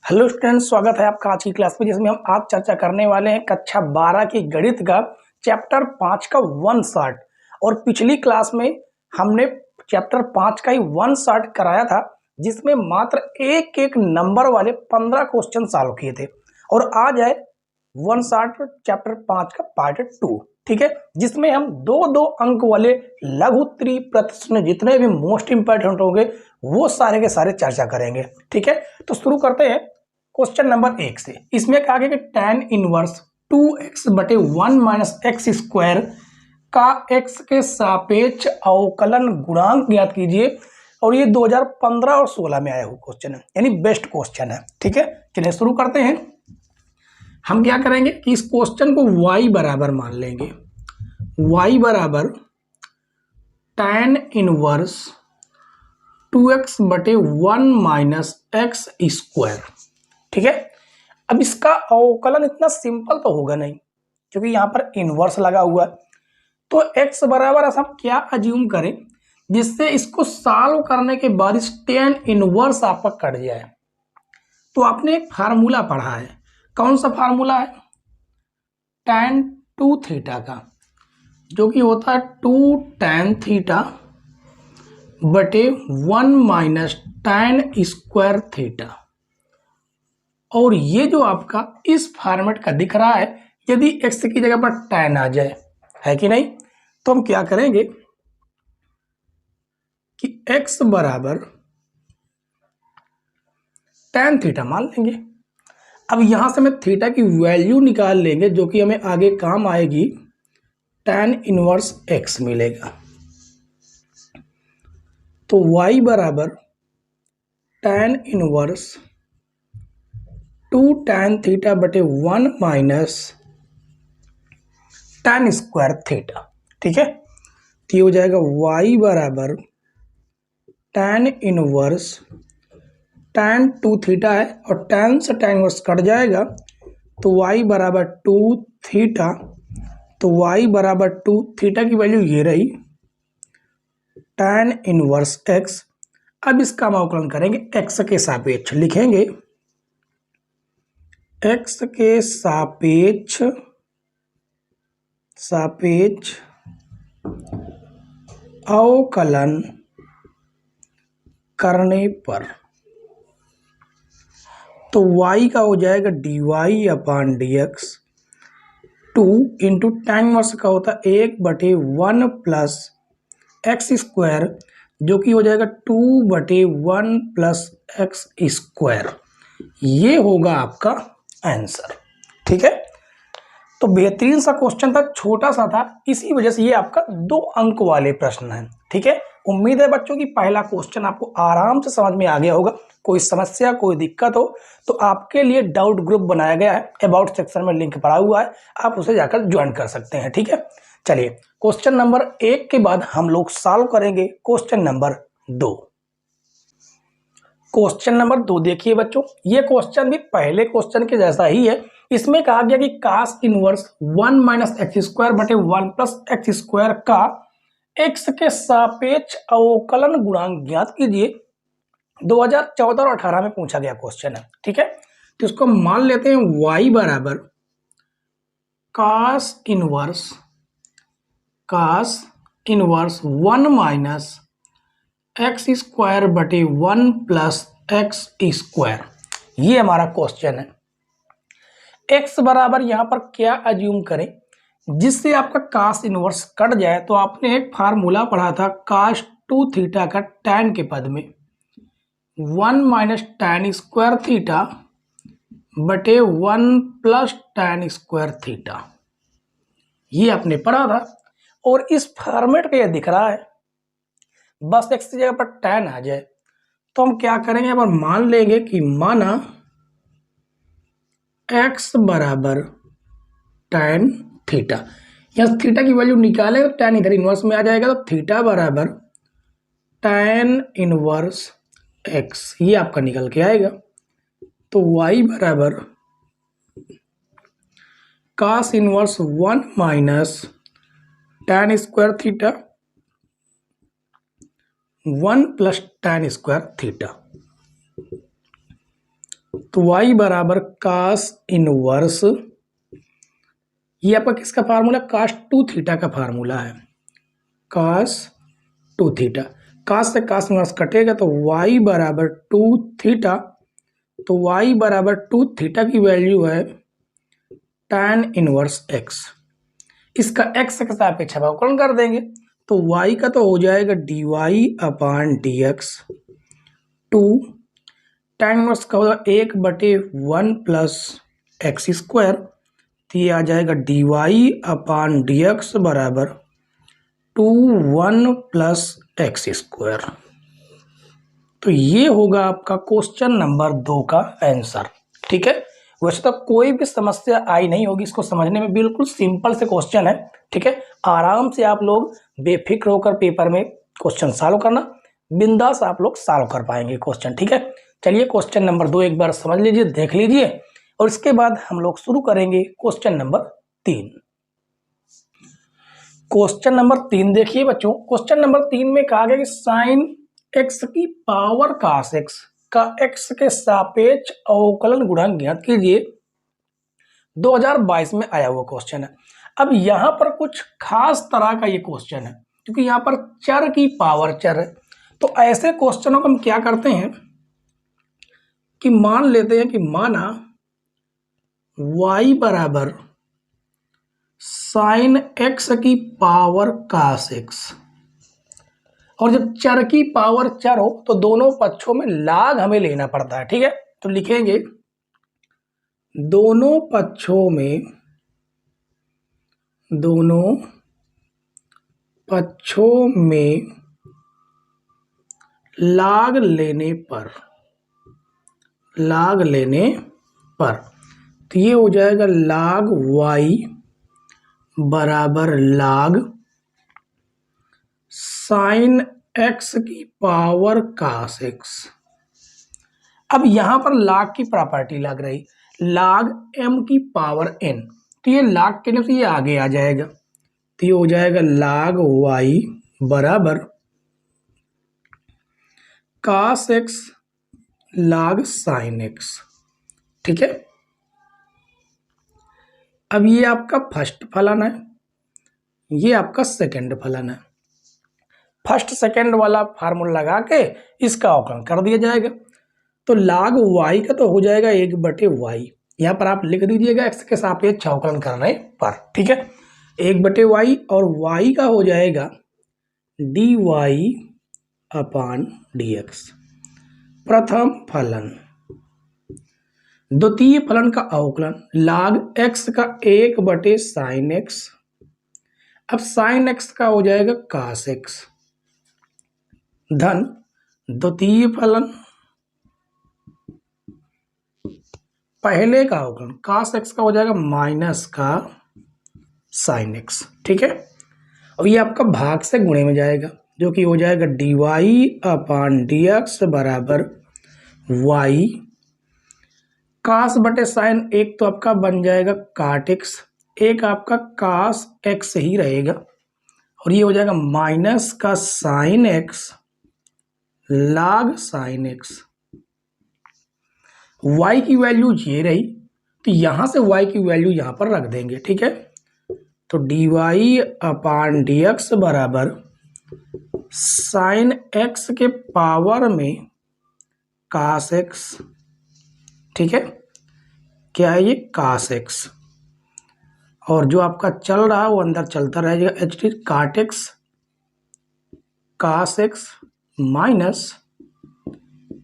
Hello students, स्वागत है आपका आज की क्लास में, जिसमें हम आज चर्चा करने वाले हैं कक्षा 12 की गणित का चैप्टर 5 का वन शॉट। और पिछली क्लास में हमने चैप्टर 5 का ही वन शॉट कराया था, जिसमें मात्र एक एक नंबर वाले 15 क्वेश्चन सॉल्व किए थे। और आज है वन शॉट चैप्टर 5 का पार्ट 2, ठीक है, जिसमें हम दो दो अंक वाले लघु उत्तरीय प्रश्न जितने भी मोस्ट इंपॉर्टेंट होंगे वो सारे के सारे चर्चा करेंगे। ठीक है, तो शुरू करते हैं क्वेश्चन नंबर 1 से। इसमें कहा गया कि tan इनवर्स 2x बटे 1 माइनस एक्स स्क्वायर का x के सापेक्ष अवकलन गुणांक ज्ञात कीजिए। और ये 2015 और 16 में आया हुआ क्वेश्चन है, यानी बेस्ट क्वेश्चन है। ठीक है, चलिए शुरू करते हैं। हम क्या करेंगे कि इस क्वेश्चन को y बराबर मान लेंगे। y बराबर tan इनवर्स 2x बटे 1 माइनस एक्स स्क्वायर। ठीक है, अब इसका अवकलन इतना सिंपल तो होगा नहीं, क्योंकि यहां पर इनवर्स लगा हुआ है। तो x बराबर हम क्या अज्यूम करें जिससे इसको सॉल्व करने के बाद इस tan इनवर्स आपका कट जाए। तो आपने एक फार्मूला पढ़ा है, कौन सा फार्मूला है? tan 2 थीटा का, जो कि होता है 2 tan थीटा बटे 1 माइनस tan स्क्वायर थीटा। और ये जो आपका इस फॉर्मेट का दिख रहा है, यदि x की जगह पर tan आ जाए, है कि नहीं, तो हम क्या करेंगे कि x बराबर tan थीटा मान लेंगे। अब यहां से मैं थीटा की वैल्यू निकाल लेंगे, जो कि हमें आगे काम आएगी, tan इनवर्स x मिलेगा। तो y बराबर tan इनवर्स 2 tan थीटा बटे 1 माइनस tan स्क्वायर थीटा। ठीक है, तो ये हो जाएगा y बराबर tan इनवर्स tan 2 थीटा है और tan से tan इनवर्स कट जाएगा, तो y बराबर 2 थीटा। तो y बराबर 2 थीटा की वैल्यू ये रही, tan इनवर्स x। अब इसका हम अवकलन करेंगे, x के सापेक्ष लिखेंगे, x के सापेक्ष अवकलन करने पर। तो y का हो जाएगा dy upon dx। 2 into tan inverse का होता है 1 बटे 1 प्लस एक्स स्क्वायर, जो कि हो जाएगा 2 बटे 1 प्लस एक्स स्क्वायर। ये होगा आपका आंसर। ठीक है, तो बेहतरीन सा क्वेश्चन था, छोटा सा था, इसी वजह से ये आपका 2 अंक वाले प्रश्न है। ठीक है, उम्मीद है बच्चों की पहला क्वेश्चन आपको आराम से समझ में आ गया होगा। कोई समस्या, कोई दिक्कत हो तो आपके लिए डाउट ग्रुप बनाया गया है, अबाउट सेक्शन में लिंक पड़ा हुआ है, आप उसे जाकर ज्वाइन कर सकते हैं। ठीक है, चलिए क्वेश्चन नंबर 1 के बाद हम लोग सॉल्व करेंगे क्वेश्चन नंबर 2। क्वेश्चन नंबर 2 देखिए बच्चों, ये क्वेश्चन भी पहले क्वेश्चन के जैसा ही है। इसमें कहा गया कि cos inverse 1 minus X square बटे 1 प्लस एक्स स्क्वायर का x के सापेक्ष अवकलन गुणांक ज्ञात कीजिए। 2014 और 18 में पूछा गया क्वेश्चन है। ठीक है, तो इसको मान लेते हैं y बराबर cos inverse 1 minus X square बटे 1 प्लस एक्स स्क्वायर। ये हमारा क्वेश्चन है। x बराबर यहां पर क्या अज्यूम करें जिससे आपका cos इनवर्स कट जाए। तो आपने एक फार्मूला पढ़ा था cos 2 थीटा का tan के पद में 1 माइनस tan स्क्वायर थीटा बटे 1 प्लस tan स्क्वायर थीटा। ये आपने पढ़ा था और इस फॉर्मेट पे यह दिख रहा है। बस x की जगह पर tan आ जाए तो हम क्या करेंगे, अब मान लेंगे कि माना x बराबर tan थीटा। यहां थीटा की वैल्यू निकाले तो tan इधर इनवर्स में आ जाएगा, तो थीटा बराबर tan इनवर्स x, ये आपका निकल के आएगा। तो y बराबर cos inverse 1 minus tan square theta 1 plus tan square theta. तो y बराबर कास इनवर्स, ये आपका किसका फार्मूला, कास 2 थीटा का फार्मूला है, कास 2 थीटा। कास से कास इनवर्स कटेगा तो y बराबर 2 थीटा, तो y बराबर 2 थीटा की वैल्यू है tan इनवर्स x। इसका x के सापेक्ष अवकलन कर देंगे तो y का तो हो जाएगा dy upon dx, 2 tan inverse का होगा 1/1 प्लस एक्स स्क्वायर, तो ये आ जाएगा dy अपान dx बराबर 1 प्लस एक्स स्क्वायर। तो ये होगा आपका क्वेश्चन नंबर 2 का आंसर। ठीक है, वैसे तो कोई भी समस्या आई नहीं होगी, इसको समझने में बिल्कुल सिंपल से क्वेश्चन है। ठीक है, आराम से आप लोग बेफिक्र होकर पेपर में क्वेश्चन सॉल्व करना, बिंदास आप लोग सॉल्व कर पाएंगे क्वेश्चन। ठीक है, चलिए क्वेश्चन नंबर 2 एक बार समझ लीजिए, देख लीजिए, और इसके बाद हम लोग शुरू करेंगे क्वेश्चन नंबर 3। क्वेश्चन नंबर 3 देखिए बच्चों, क्वेश्चन नंबर 3 में कहा गया कि साइन एक्स की पावर कास एक्स का एक्स के सापेक्ष अवकलन गुणांक ज्ञात कीजिए। 2022 में आया हुआ क्वेश्चन है। अब यहां पर कुछ खास तरह का ये क्वेश्चन है, क्योंकि यहां पर चर की पावर चर है। तो ऐसे क्वेश्चनों को हम क्या करते हैं कि मान लेते हैं कि माना y बराबर साइन एक्स की पावर कास एक्स, और जब चर की पावर चर हो तो दोनों पक्षों में लाग हमें लेना पड़ता है। ठीक है, तो लिखेंगे दोनों पक्षों में लाग लेने पर तो ये हो जाएगा लाग y बराबर लाग साइन एक्स की पावर कास एक्स। अब यहां पर लाग की प्रॉपर्टी लग रही, लाग m की पावर n, तो ये लाग के से ये आगे आ जाएगा, तो ये हो जाएगा लाग y बराबर कास एक्स लाग साइन एक्स। ठीक है, अब ये आपका फर्स्ट फलन है, ये आपका सेकंड फलन है। फर्स्ट सेकंड वाला फार्मूला लगा के इसका अवकलन कर दिया जाएगा, तो लाग y का तो हो जाएगा 1/y, यहाँ पर आप लिख दीजिएगा x के सापेक्ष अवकलन करने पर। ठीक है, 1/y और y का हो जाएगा dy अपान dx प्रथम फलन। द्वितीय फलन का अवकलन लाग x का 1/साइन x, अब साइन x का हो जाएगा कास x धन द्वितीय फलन पहले का अवकलन कास x का हो जाएगा माइनस का साइन x। ठीक है, और ये आपका भाग से गुणे में जाएगा, जो कि हो जाएगा dy अपान dx बराबर y कास बटे साइन, एक तो आपका बन जाएगा काट x, एक आपका कास x ही रहेगा, और ये हो जाएगा माइनस का साइन x लाग साइन x। y की वैल्यू ये रही, तो यहां से y की वैल्यू यहां पर रख देंगे। ठीक है, तो dy अपान dx बराबर साइन x के पावर में कास x। ठीक है, क्या है ये कास x, और जो आपका चल रहा है वो अंदर चलता रहेगा, एच टी काट x कास x माइनस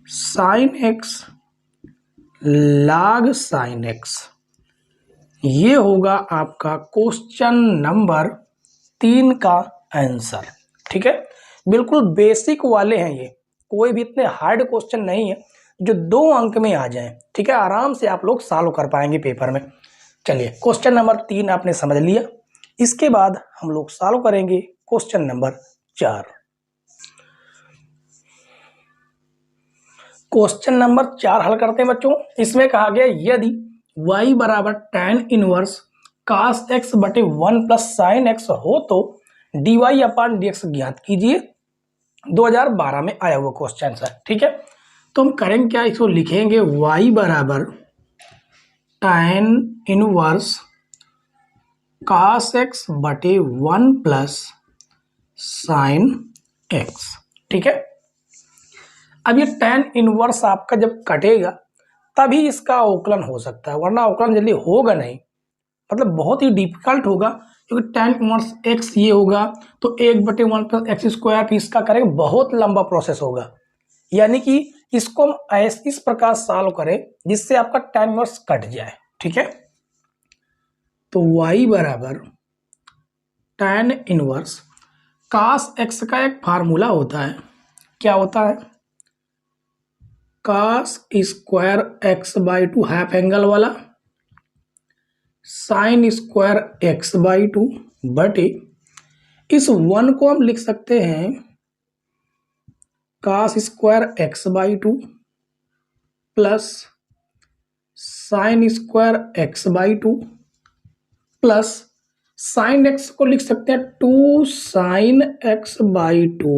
साइन x लाग साइन x। ये होगा आपका क्वेश्चन नंबर 3 का आंसर। ठीक है, बिल्कुल बेसिक वाले हैं ये, कोई भी इतने हार्ड क्वेश्चन नहीं है जो 2 अंक में आ जाए। ठीक है, आराम से आप लोग सॉल्व कर पाएंगे पेपर में। चलिए क्वेश्चन नंबर 3 आपने समझ लिया, इसके बाद हम लोग सॉल्व करेंगे क्वेश्चन नंबर 4। क्वेश्चन नंबर 4 हल करते हैं बच्चों। इसमें कहा गया यदि y बराबर tan इनवर्स कास x बटे 1 प्लस साइन x हो तो dy अपान dx ज्ञात कीजिए। 2012 में आया हुआ क्वेश्चन है। ठीक है, तो हम करेंगे क्या, इसको लिखेंगे y बराबर tan इनवर्स cos x बटे 1 प्लस साइन x। ठीक है, अब ये tan इनवर्स आपका जब कटेगा तभी इसका अवकलन हो सकता है, वरना अवकलन जल्दी होगा नहीं, मतलब बहुत ही डिफिकल्ट होगा, क्योंकि tan इनवर्स x ये होगा तो 1/1 प्लस एक्स स्क्वायर, फिर इसका करेंगे बहुत लंबा प्रोसेस होगा। यानी कि इसको हम इस प्रकार सॉल्व करें जिससे आपका tan इनवर्स कट जाए। ठीक है, तो y बराबर tan इनवर्स cos x का एक फार्मूला होता है, क्या होता है, cos square x by 2 half angle वाला साइन स्क्वायर x बाई 2 बटे इस 1 को हम लिख सकते हैं cos square x by 2 plus sine square x by 2 plus sine x को लिख सकते हैं 2 sine x by 2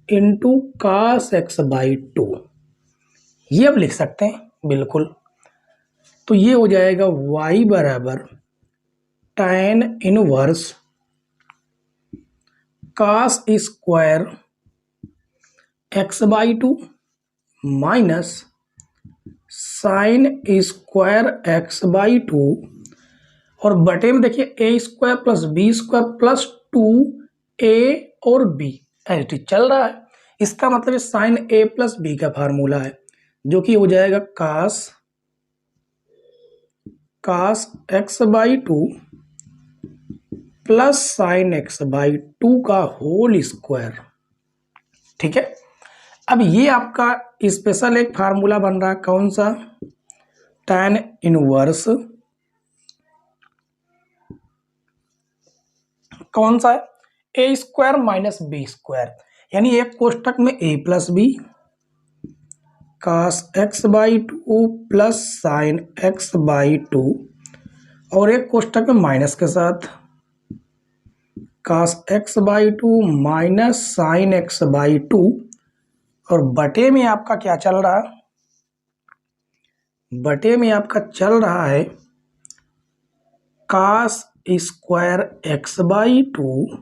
into cos x by 2, ये अब लिख सकते हैं बिल्कुल। तो ये हो जाएगा y बराबर tan inverse cos square x by 2 minus sine square x by 2, और बटे में देखिए a square plus B square plus 2a और b ऐसे चल रहा है, इसका मतलब साइन a प्लस b का फार्मूला है, जो कि हो जाएगा cos x by 2 plus sine x by 2 का होल स्क्वायर। ठीक है, अब ये आपका स्पेशल एक फार्मूला बन रहा है, कौन सा, tan इनवर्स, कौन सा है, A square minus B square, यानी एक कोष्टक में a plus B cos x by 2 plus sine x by 2, और एक कोष्टक में माइनस के साथ cos x by 2 minus sine x by 2, और बटे में आपका क्या चल रहा है, बटे में आपका चल रहा है cos square x by 2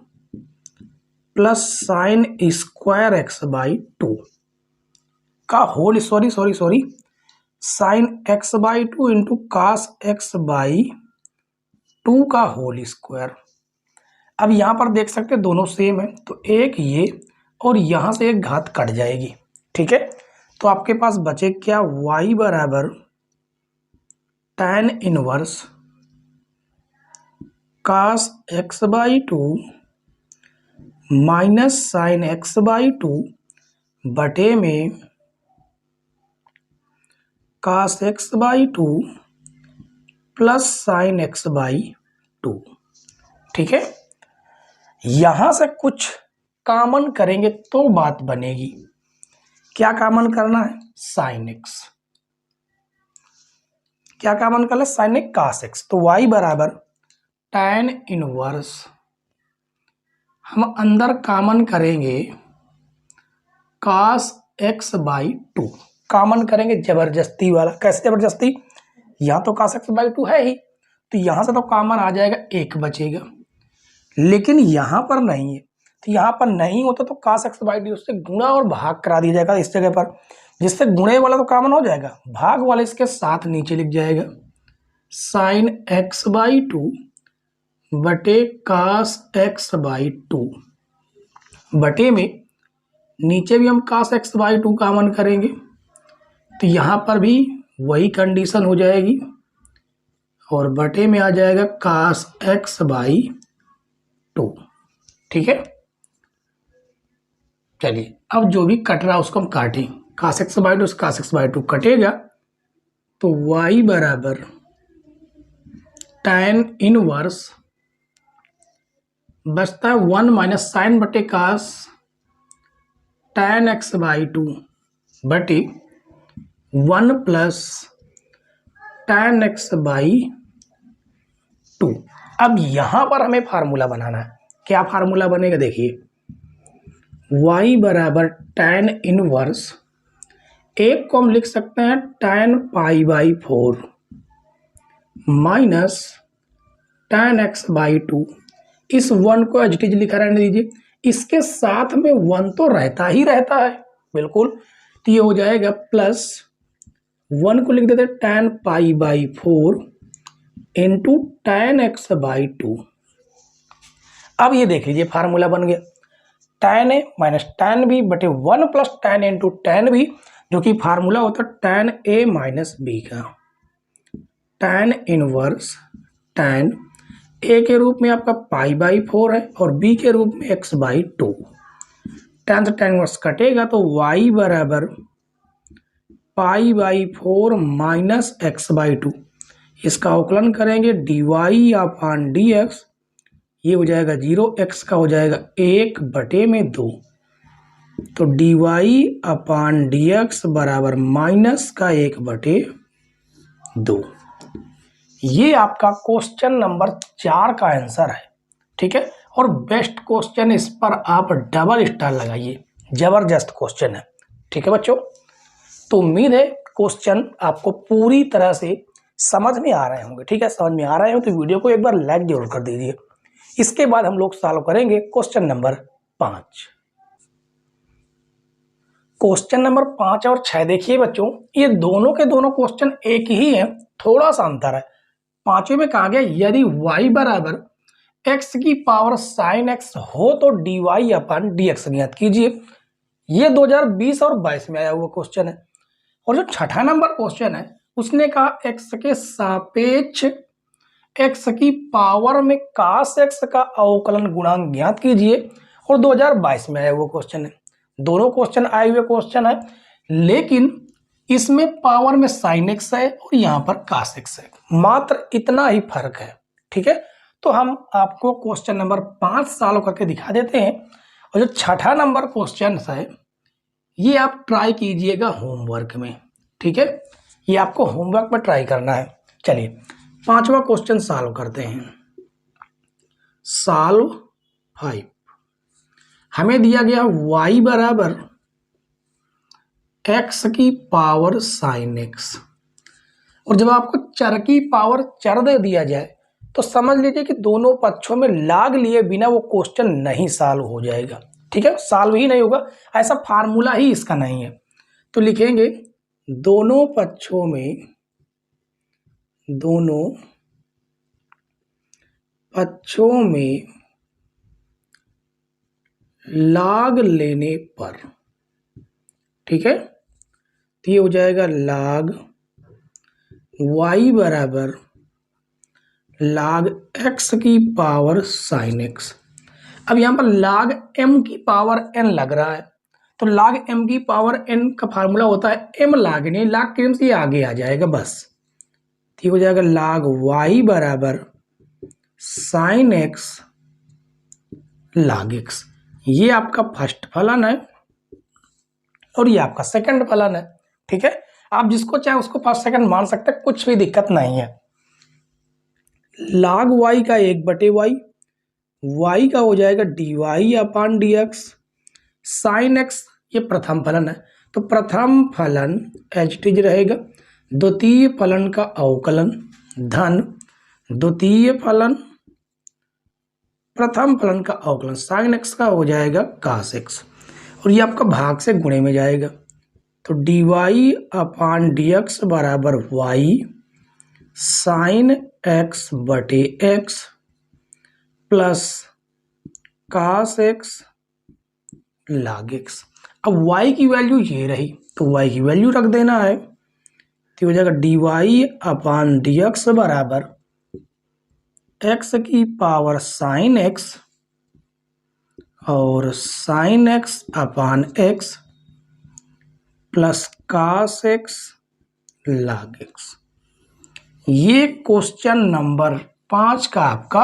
plus sine square x by 2 का whole sorry sine x by 2 into cos x by 2 का होल स्क्वायर। अब यहां पर देख सकते हैं दोनों सेम है, तो एक ये और यहां से एक घात कट जाएगी। ठीक है, तो आपके पास बचे क्या, y बराबर tan inverse cos x by 2 minus sine x by 2 बटे में cos x by 2 plus sine x by 2। ठीक है, यहां से कुछ कॉमन करेंगे तो बात बनेगी, क्या कॉमन करना है, साइन x, क्या कॉमन करना है, साइन x cos x, तो y बराबर tan इनवर्स, हम अंदर कॉमन करेंगे cos x बाई 2, कॉमन करेंगे जबरदस्ती वाला, कैसे जबरदस्ती, यहाँ तो cos x बाई 2 है ही, तो यहाँ से तो कॉमन आ जाएगा, एक बचेगा, लेकिन यहाँ पर नहीं है, तो यहाँ पर नहीं होता तो cos x बाई 2 उससे गुणा और भाग करा दिया जाएगा इस जगह पर, जिससे गुणे वाला तो कॉमन हो जाएगा, भाग वाले इसके साथ नीचे लिख जाएगा साइन x बाई 2 बटे cos x बाई 2, बटे में नीचे भी हम cos x बाई 2 कॉमन करेंगे, तो यहाँ पर भी वही कंडीशन हो जाएगी, और बटे में आ जाएगा cos x बाई 2। ठीक है, चलिए अब जो भी कट रहा है उसको हम काटें, cos x by 2 cos x by 2 कटेगा, तो y बराबर tan इनवर्स बचता है 1 माइनस साइन बटे cos tan x बाई 2 बटे 1 प्लस tan x बाई 2। अब यहां पर हमें फार्मूला बनाना है, क्या फार्मूला बनेगा, देखिए y बराबर tan इनवर्स एक को हम लिख सकते हैं tan pi by 4 minus tan x by 2। इस 1 को एज इट इज लिखा रहने दीजिए, इसके साथ में 1 तो रहता ही रहता है बिल्कुल, तो ये हो जाएगा प्लस 1 को लिख देते हैं tan pi by 4 into tan x by 2। अब ये देख लीजिए फार्मूला बन गया tan a minus tan b बटे 1 plus tan into tan b, जो कि फार्मूला होता है tan a माइनस b का। tan इनवर्स tan a के रूप में आपका पाई बाई 4 है और b के रूप में x बाई 2। tan से tan इनवर्स कटेगा तो y बराबर pi by 4 minus x by 2। इसका अवकलन करेंगे dy अपॉन dx, ये हो जाएगा 0, x का हो जाएगा 1 बटे में 2, तो dy अपॉन dx बराबर माइनस का 1 बटे 2। ये आपका क्वेश्चन नंबर 4 का आंसर है, ठीक है। और बेस्ट क्वेश्चन, इस पर आप डबल स्टार लगाइए, जबरदस्त क्वेश्चन है, ठीक है बच्चों। तो उम्मीद है क्वेश्चन आपको पूरी तरह से समझ में आ रहे होंगे, ठीक है। समझ में आ रहे हो तो वीडियो को एक बार लाइक जरूर कर दीजिए। इसके बाद हम लोग सॉल्व करेंगे क्वेश्चन नंबर 5। क्वेश्चन नंबर 5 और 6 देखिए बच्चों, ये दोनों के दोनों क्वेश्चन एक ही है, थोड़ा सा अंतर है। पांचवें में कहा गया यदि y बराबर x की पावर साइन x हो तो dy अपन dx ज्ञात कीजिए। ये 2020 और 22 में आया हुआ क्वेश्चन है। और जो छठा नंबर क्वेश्चन है उसने कहा x के सापेक्ष x की पावर में cos x का अवकलन गुणांक ज्ञात कीजिए, और 2022 में आया हुआ क्वेश्चन है। दोनों क्वेश्चन आए हुए क्वेश्चन है, लेकिन इसमें पावर में साइन एक्स है और यहां पर cos x है, मात्र इतना ही फर्क है, ठीक है। तो हम आपको क्वेश्चन नंबर 5 सॉल्व करके दिखा देते हैं। और जो छठा नंबर क्वेश्चन है ये आप ट्राई कीजिएगा होमवर्क में, ठीक है। ये आपको होमवर्क में ट्राई करना है। चलिए पांचवा क्वेश्चन सॉल्व करते हैं। सॉल्व 5। हमें दिया गया y बराबर x की पावर साइन x, और जब आपको चर की पावर चर दे दिया जाए तो समझ लीजिए कि दोनों पक्षों में लाग लिए बिना वो क्वेश्चन नहीं सॉल्व हो जाएगा, ठीक है। सॉल्व ही नहीं होगा, ऐसा फार्मूला ही इसका नहीं है। तो लिखेंगे दोनों पक्षों में लाग लेने पर, ठीक है। तो ये हो जाएगा लाग y बराबर लाग x की पावर साइन x। अब यहां पर लाग m की पावर n लग रहा है, तो लाग m की पावर n का फार्मूला होता है m लाग नहीं, लाग के m से आगे आ जाएगा बस। तो ये हो जाएगा लाग y बराबर साइन x लाग x। ये आपका फर्स्ट फलन है और ये आपका सेकंड फलन है, ठीक है। आप जिसको चाहे उसको फर्स्ट सेकंड मान सकते हैं, कुछ भी दिक्कत नहीं है। लाग y का 1 बटे y का हो जाएगा dy upon dx। Sine x ये प्रथम फलन है, तो प्रथम फलन एज इट इज रहेगा, द्वितीय फलन का अवकलन धन द्वितीय फलन प्रथम फलन का अवकलन साइन x का हो जाएगा cos x, और ये आपका भाग से गुणे में जाएगा। तो dy अपॉन dx बराबर y साइन x बटे x plus cos x log x। अब y की वैल्यू ये रही तो y की वैल्यू रख देना है, तो हो जाएगा dy अपॉन dx बराबर x की पावर साइन x और sine x upon x plus cos x log x। ये क्वेश्चन नंबर 5 का आपका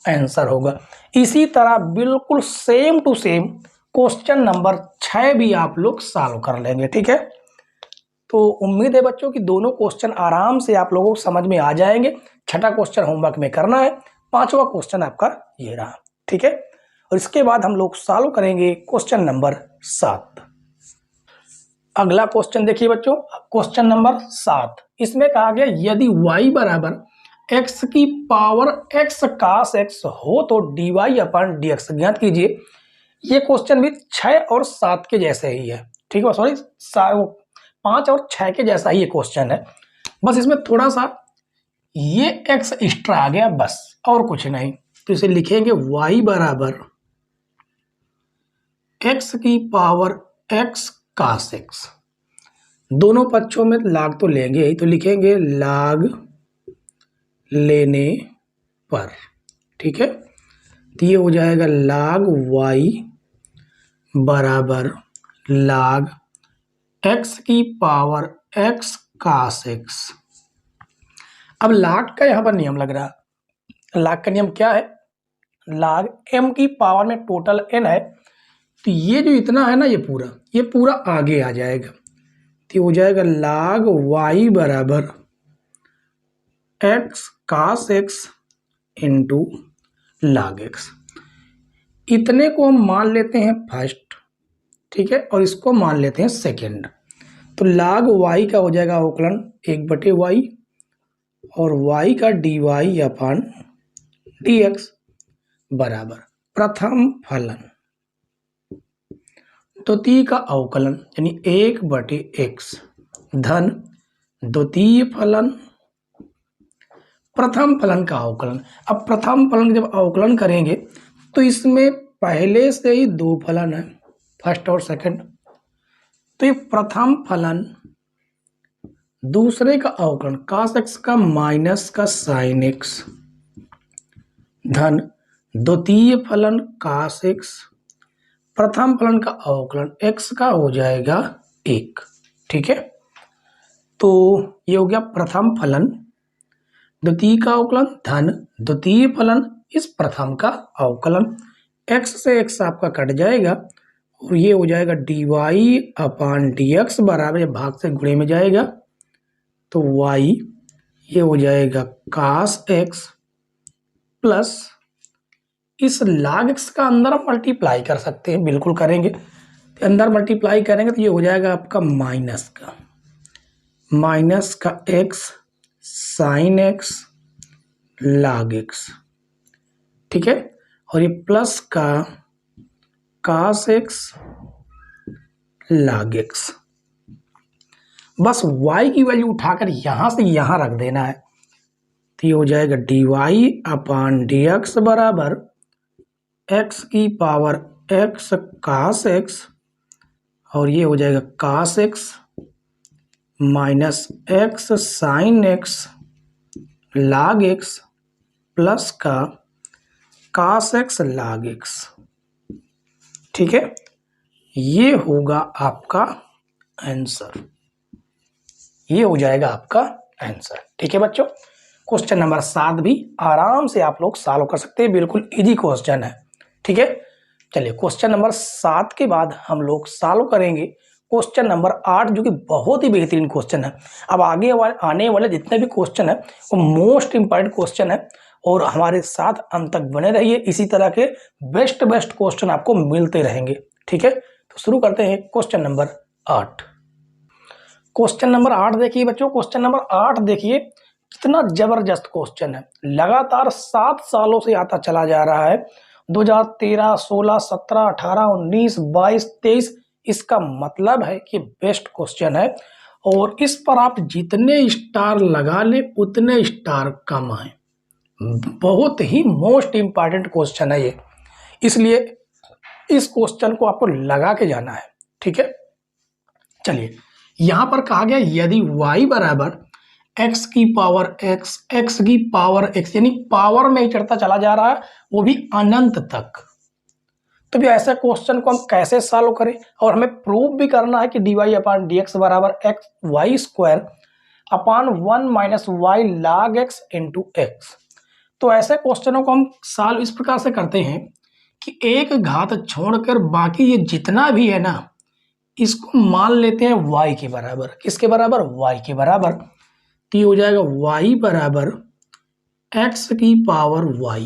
आंसर होगा। इसी तरह बिल्कुल same to same question number 6 भी आप लोग सॉल्व कर लेंगे, ठीक है। तो उम्मीद है बच्चों कि दोनों क्वेश्चन आराम से आप लोगों को समझ में आ जाएंगे। छठा क्वेश्चन होमवर्क में करना है, पांचवा क्वेश्चन आपका ये रहा, ठीक है। और इसके बाद हम लोग सॉल्व करेंगे क्वेश्चन नंबर 7। अगला क्वेश्चन देखिए बच्चों, क्वेश्चन नंबर 7। इसमें कहा गया यदि y बराबर x की पावर x cos x हो तो dy अपन dx ज्ञात कीजिए। ये क्वेश्चन भी 6 और 7 के जैसे ही है, ठीक है, सॉरी 5 और 6 के जैसा ही ये क्वेश्चन है, बस इसमें थोड़ा सा ये x एक्स्ट्रा आ गया बस, और कुछ नहीं। तो इसे लिखेंगे y बराबर x की पावर x cos x, दोनों पक्षों में लाग तो लेंगे ही, तो लिखेंगे लाग लेने पर, ठीक है। तो ये हो जाएगा लाग y बराबर लाग x की पावर x cos x। अब लाग का यहां पर नियम लग रहा है। लाग का नियम क्या है? लाग m की पावर में टोटल n है, तो ये जो इतना है ना ये पूरा आगे आ जाएगा। तो हो जाएगा लाग y बराबर x cos x इंटू लाग x। इतने को हम मान लेते हैं फर्स्ट, ठीक है, और इसको मान लेते हैं सेकंड। तो लाग y का हो जाएगा अवकलन 1/y और y का dy अपन dx बराबर प्रथम फलन द्वितीय का अवकलन यानी 1/x धन द्वितीय फलन प्रथम फलन का अवकलन। अब प्रथम फलन जब अवकलन करेंगे तो इसमें पहले से ही 2 फलन है, फर्स्ट और सेकंड, तो ये प्रथम फलन दूसरे का अवकलन cos x का माइनस का sin x धन द्वितीय फलन cos x प्रथम फलन का अवकलन x का हो जाएगा 1, ठीक है। तो ये हो गया प्रथम फलन द्वितीय का अवकलन धन द्वितीय फलन इस प्रथम का अवकलन, x से x आपका कट जाएगा और ये हो जाएगा dy अपान dx बराबर, ये भाग से गुणे में जाएगा तो y ये हो जाएगा cos x प्लस इस log x का अंदर हम मल्टीप्लाई कर सकते हैं, बिल्कुल करेंगे। तो अंदर मल्टीप्लाई करेंगे तो ये हो जाएगा आपका माइनस का x sin x log x, ठीक है, और ये प्लस का cos x log x। बस y की वैल्यू उठाकर यहां से यहां रख देना है, तो ये हो जाएगा dy अपान dx बराबर x की पावर x cos x और ये हो जाएगा cos x minus x sin x log x plus का cos x log x, ठीक है। ये होगा आपका आंसर, ये हो जाएगा आपका आंसर, ठीक है बच्चों। क्वेश्चन नंबर 7 भी आराम से आप लोग सॉल्व कर सकते हैं, बिल्कुल इजी क्वेश्चन है, ठीक है। चलिए क्वेश्चन नंबर 7 के बाद हम लोग सॉल्व करेंगे क्वेश्चन नंबर 8, जो कि बहुत ही बेहतरीन क्वेश्चन है। अब आगे आने वाले जितने भी क्वेश्चन है वो मोस्ट इंपॉर्टेंट क्वेश्चन है, और हमारे साथ अंत तक बने रहिए, इसी तरह के बेस्ट क्वेश्चन आपको मिलते रहेंगे, ठीक है। तो शुरू करते हैं क्वेश्चन नंबर 8। क्वेश्चन नंबर 8 देखिए बच्चों, क्वेश्चन नंबर 8 देखिए कितना जबरदस्त क्वेश्चन है, लगातार 7 सालों से आता चला जा रहा है, 2013, 16, 17, 18, 19, 22, 23। इसका मतलब है कि बेस्ट क्वेश्चन है, और इस पर आप जितने स्टार लगा ले उतने स्टार कम हैं। बहुत ही मोस्ट इंपॉर्टेंट क्वेश्चन है ये, इसलिए इस क्वेश्चन को आपको लगा के जाना है, ठीक है। चलिए यहां पर कहा गया यदि y बराबर x की पावर x की पावर x, यानी पावर में ही चढ़ता चला जा रहा है, वो भी अनंत तक। तो भी ऐसे क्वेश्चन को हम कैसे सॉल्व करें, और हमें प्रूव भी करना है कि dy अपान dx बराबर x y square upon 1 minus y log x into x. तो ऐसे क्वेश्चनों को हम सॉल्व इस प्रकार से करते हैं कि एक घात छोड़कर बाकी ये जितना भी है ना, इसको मान लेते हैं y के बराबर। किसके बराबर? y के बराबर। तो ये हो जाएगा y बराबर x की पावर y।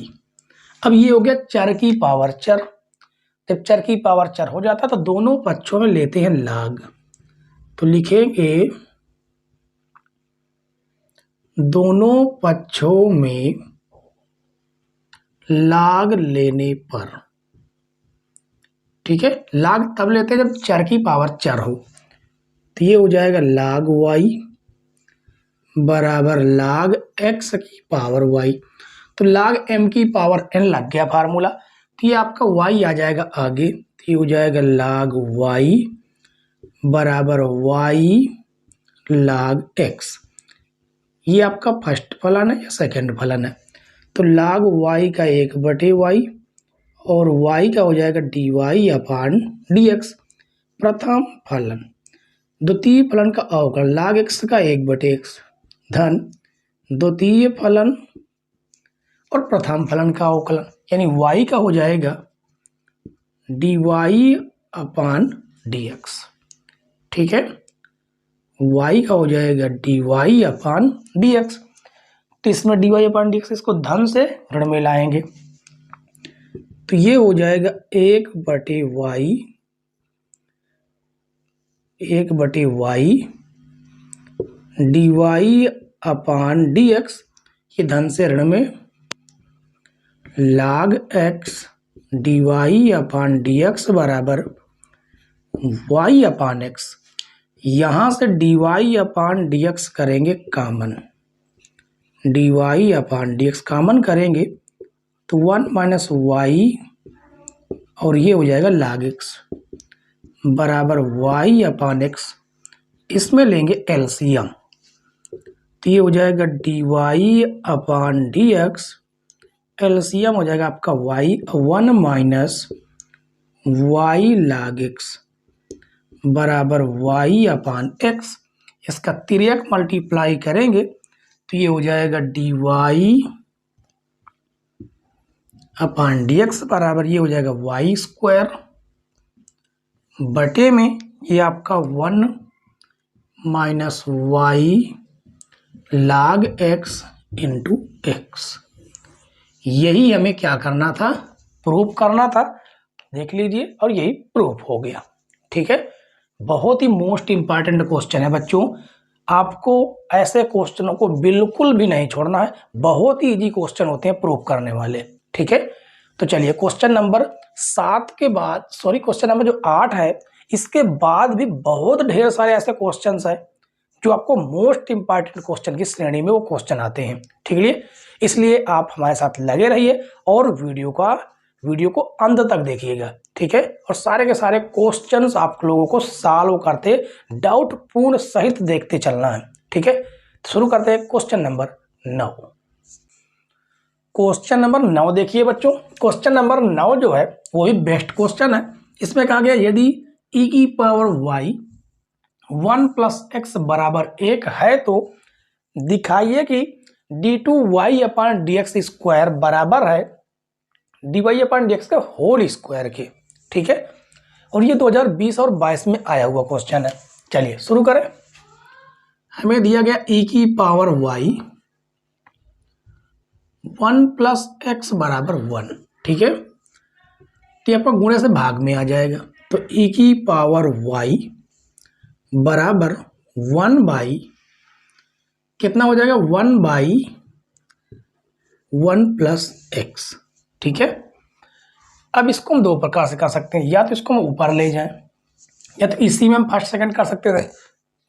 अब ये हो गया चर की पावर चर। जब चर की पावर चर हो जाता है तो दोनों पक्षों में लेते हैं लाग, तो लिखेंगे दोनों पक्षों में लाग लेने पर, ठीक है। लाग तब लेते हैं जब चर की पावर चर हो, तो ये हो जाएगा लाग वाई बराबर लाग एक्स की पावर वाई। तो लाग एम की पावर एन लग गया फार्मूला, तो ये आपका वाई आ जाएगा आगे, तो ये हो जाएगा लाग वाई बराबर वाई लाग एक्स। ये आपका फर्स्ट फलन है या सेकंड फलन है, तो लाग वाई का 1/y और y का हो जाएगा dy अपान dx प्रथम फलन। द्वितीय फलन का अवकलन लाग x का 1/x धन द्वितीय फलन और प्रथम फलन का अवकलन, यानी y का हो जाएगा dy अपान dx, ठीक है। y का हो जाएगा dy अपान dx, तो इसमें dy अपान dx इसको धन से ऋण में लाएंगे, तो ये हो जाएगा 1/y dy अपान dx, ये धन से ऋण में log x dy upon dx बराबर y अपान x। यहाँ से dy अपान dx करेंगे कामन, dy अपान dx कामन करेंगे तो 1 - y और ये हो जाएगा log x बराबर y अपान x। इसमें लेंगे एलसीएम, तो ये हो जाएगा dy अपान dx, एलसीएम हो जाएगा आपका y 1 - y log x बराबर y अपान x। इसका तिर्यक मल्टीप्लाई करेंगे तो ये हो जाएगा dy अपान dx बराबर ये हो जाएगा y स्क्वायर बटे में ये आपका 1 - y log x into x। यही हमें क्या करना था, प्रूफ करना था, देख लीजिए, और यही प्रूफ हो गया, ठीक है। बहुत ही मोस्ट इंपॉर्टेंट क्वेश्चन है बच्चों, आपको ऐसे क्वेश्चनों को बिल्कुल भी नहीं छोड़ना है, बहुत ही इजी क्वेश्चन होते हैं प्रूफ करने वाले, ठीक है। तो चलिए क्वेश्चन नंबर 7 के बाद, सॉरी क्वेश्चन नंबर जो 8 है, इसके बाद भी बहुत ढेर सारे ऐसे क्वेश्चंस हैं जो आपको मोस्ट इंपॉर्टेंट क्वेश्चन की श्रेणी में वो क्वेश्चन आते हैं, ठीक है। इसलिए आप हमारे साथ लगे रहिए और वीडियो को अंत तक देखिएगा, ठीक है। और सारे के सारे क्वेश्चंस आप लोगों को सॉल्व करते डाउट पूर्ण सहित देखते चलना है, ठीक है। शुरू करते हैं क्वेश्चन नंबर 9। क्वेश्चन नंबर 9 देखिए बच्चों, क्वेश्चन नंबर 9 जो है वो भी बेस्ट क्वेश्चन है। इसमें कहा गया यदि e की पावर y 1 + x बराबर 1 है तो दिखाइए कि d2y अपान dx स्क्वायर बराबर है dy अपान dx का होल स्क्वायर के, ठीक है। और ये 2020 और 22 में आया हुआ क्वेश्चन है। चलिए शुरू करें। हमें दिया गया e की पावर y 1 + x बराबर 1, ठीक है। तो आपका गुणे से भाग में आ जाएगा, तो e की पावर y बराबर 1 कितना हो जाएगा 1/1 + x, ठीक है। अब इसको हम दो प्रकार से कर सकते हैं, या तो इसको हम ऊपर ले जाएं या तो इसी में हम फर्स्ट सेकंड कर सकते थे,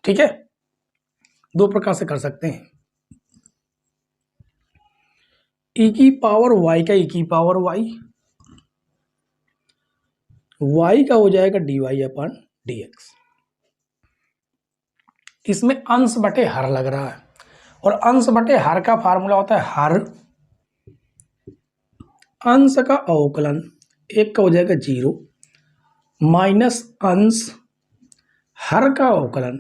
ठीक है। दो प्रकार से कर सकते हैं। e की पावर y का e की पावर y का हो जाएगा dy अपान dx। इसमें अंश बटे हर लग रहा है, और अंश बटे हर का फार्मूला होता है हर अंश का अवकलन, एक का हो जाएगा 0 माइनस अंश हर का अवकलन,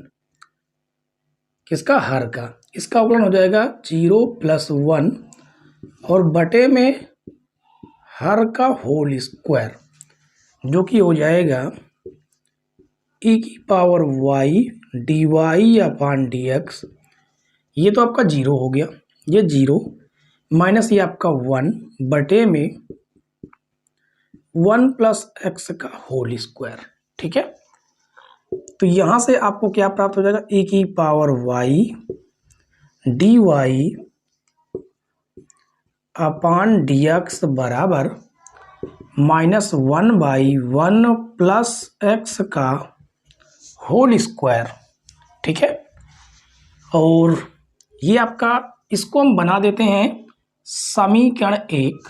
किसका हर का, इसका अवकलन हो जाएगा 0 + 1 और बटे में हर का होल स्क्वायर, जो कि हो जाएगा e की power y dy upon dx। ये तो आपका 0 हो गया, ये 0 माइनस ये आपका 1 बटे में 1 + x का होल स्क्वायर, ठीक है। तो यहाँ से आपको क्या प्राप्त हो जाएगा, e की power y dy upon dx बराबर -1/1 प्लस एक्स का होल स्क्वायर। ठीक है, और ये आपका, इसको हम बना देते हैं समीकरण 1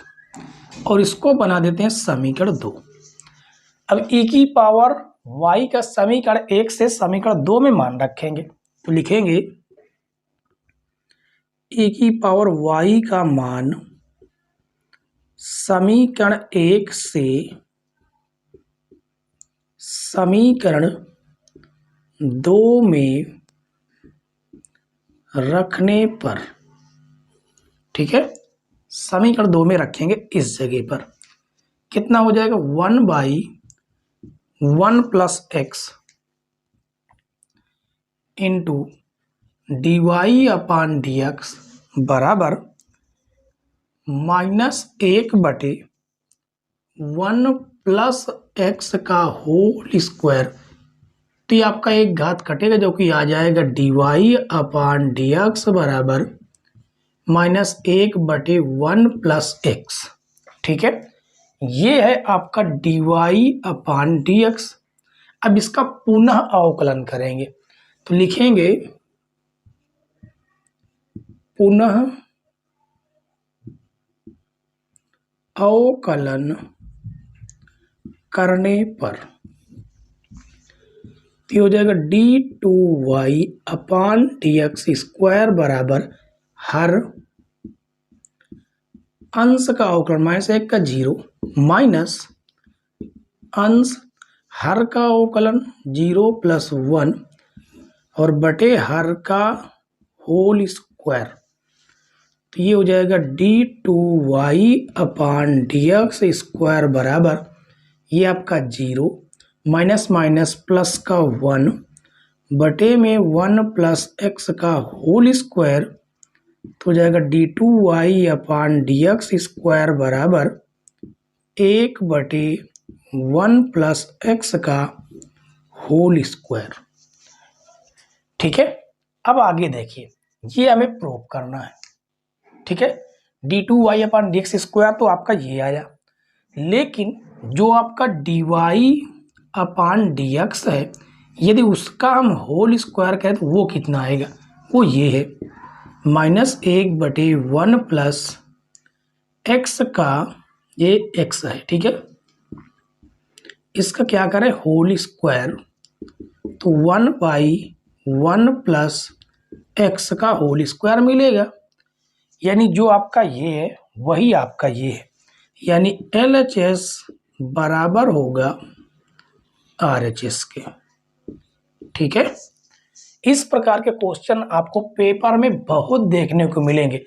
और इसको बना देते हैं समीकरण 2। अब e की पावर y का समीकरण 1 से समीकरण 2 में मान रखेंगे, तो लिखेंगे e की पावर y का मान समीकरण 1 से समीकरण 2 में रखने पर, ठीक है, समीकरण 2 में रखेंगे इस जगह पर, कितना हो जाएगा 1/1 plus x into dy upon dx बराबर -1/1 प्लस एक्स का होल स्क्वायर। तो ये आपका एक घात कटेगा जो कि आ जाएगा dy अपान dx बराबर -1/1 प्लस एक्स। ठीक है, ये है आपका dy अपान dx। अब इसका पुनः अवकलन करेंगे, तो लिखेंगे पुनः अवकलन करने पर तो हो जाएगा d2y अपान dx स्क्वायर बराबर हर अंश का अवकलन -1 का 0 माइनस अंश हर का अवकलन 0 प्लस 1 और बटे हर का होल स्क्वायर। तो ये हो जाएगा d2y अपान dx स्क्वायर बराबर, ये आपका 0 माइनस माइनस प्लस का 1 बटे में 1 प्लस एक्स का होल स्क्वायर। तो हो जाएगा d2y अपान dx स्क्वायर बराबर 1/1 प्लस एक्स का होल स्क्वायर। ठीक है, अब आगे देखिए, ये हमें प्रूव करना है। ठीक है, d2y अपान dx स्क्वायर तो आपका ये आया, लेकिन जो आपका dy अपान dx है, यदि उसका हम होल स्क्वायर करें तो वो कितना आएगा, वो ये है -1/1 प्लस एक्स का, ये x है। ठीक है, इसका क्या करें होल स्क्वायर, तो 1/1 प्लस एक्स का होल स्क्वायर मिलेगा, यानी जो आपका ये है वही आपका ये है, यानी LHS बराबर होगा RHS के। ठीक है, इस प्रकार के क्वेश्चन आपको पेपर में बहुत देखने को मिलेंगे।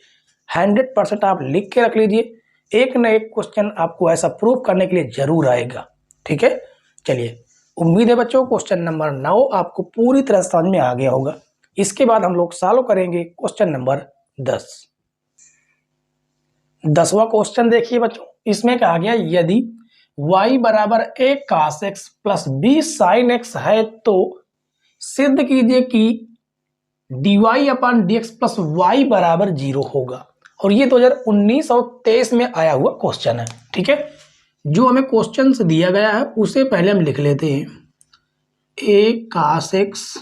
100% आप लिख के रख लीजिए, एक न एक क्वेश्चन आपको ऐसा प्रूव करने के लिए जरूर आएगा। ठीक है, चलिए, उम्मीद है बच्चों क्वेश्चन नंबर 9 आपको पूरी तरह समझ में आ गया होगा। इसके बाद हम लोग सॉल्व करेंगे क्वेश्चन नंबर 10। 10वां क्वेश्चन देखिए बच्चों, इसमें कहा गया यदि y बराबर a cos x plus b sin x है तो सिद्ध कीजिए कि dy upon dx plus y बराबर 0 होगा। और ये 2019 और 23 में आया हुआ क्वेश्चन है। ठीक है, जो हमें क्वेश्चन से दिया गया है उसे पहले हम लिख लेते हैं, a cos x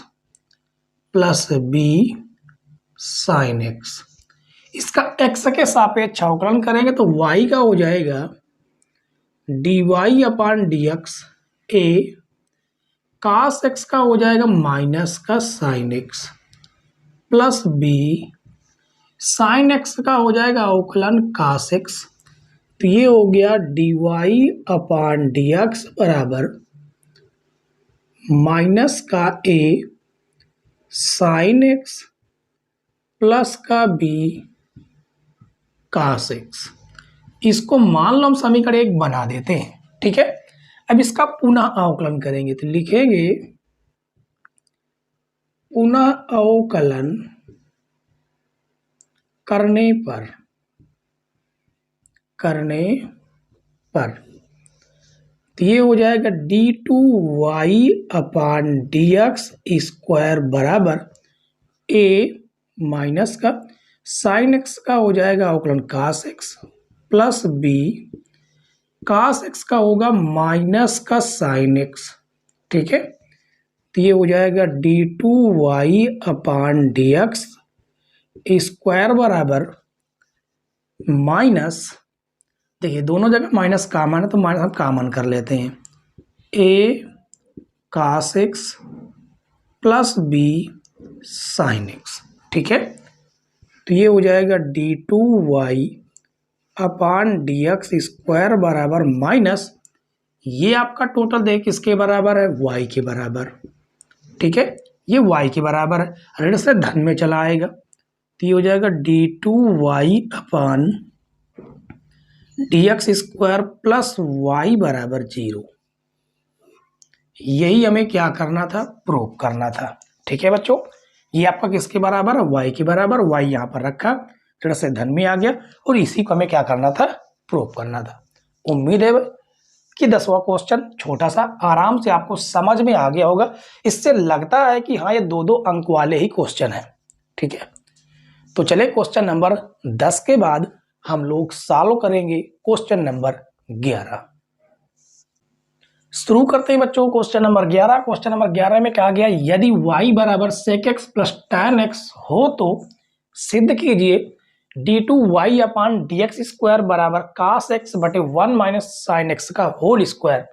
plus b sin x। इसका x के सापेक्ष अवकलन करेंगे तो y का हो जाएगा dy upon dx, a cos x का हो जाएगा माइनस का sin x plus b sin x का हो जाएगा अवकलन cos x। तो ये हो गया dy अपान dx बराबर माइनस का a sin x प्लस का b cos x। इसको मान लो हम समीकरण 1 बना देते हैं। ठीक है, अब इसका पुनः अवकलन करेंगे तो लिखेंगे पुनः अवकलन करने पर तो ये हो जाएगा d2y अपान dx स्क्वायर बराबर a माइनस का साइन एक्स का हो जाएगा अवकलन cos x plus b cos x का होगा माइनस का साइन x। ठीक है, तो ये हो जाएगा d2y अपान dx स्क्वायर बराबर माइनस, देखिए दोनों जगह माइनस कॉमन है तो माइनस हम कॉमन कर लेते हैं, a cos x plus b sin x। ठीक है, तो ये हो जाएगा d2y अपान dx स्क्वायर बराबर माइनस, ये आपका टोटल देख किसके बराबर है, y के बराबर। ठीक है, ये y के बराबर है, ऋण से धन में चला आएगा, तो ये हो जाएगा d2y अपान dx स्क्वायर प्लस y बराबर 0। यही हमें क्या करना था, प्रूव करना था। ठीक है बच्चों, ये आपका किसके बराबर है, y के बराबर, y यहाँ पर रखा, ऋण से धन में आ गया और इसी को हमें क्या करना था, प्रूव करना था। उम्मीद है कि 10वां क्वेश्चन छोटा सा आराम से आपको समझ में आ गया होगा। इससे लगता है कि हाँ ये 2-2 अंक वाले ही क्वेश्चन है। ठीक है, तो चले क्वेश्चन नंबर 10 के बाद हम लोग सॉल्व करेंगे क्वेश्चन नंबर 11। शुरू करते हैं बच्चों क्वेश्चन नंबर 11। क्वेश्चन नंबर 11 में कहा गया यदि y बराबर sec x plus tan x हो तो सिद्ध कीजिए d2y अपान dx स्क्वायर बराबर cos x बटे 1 माइनस साइन x का होल स्क्वायर।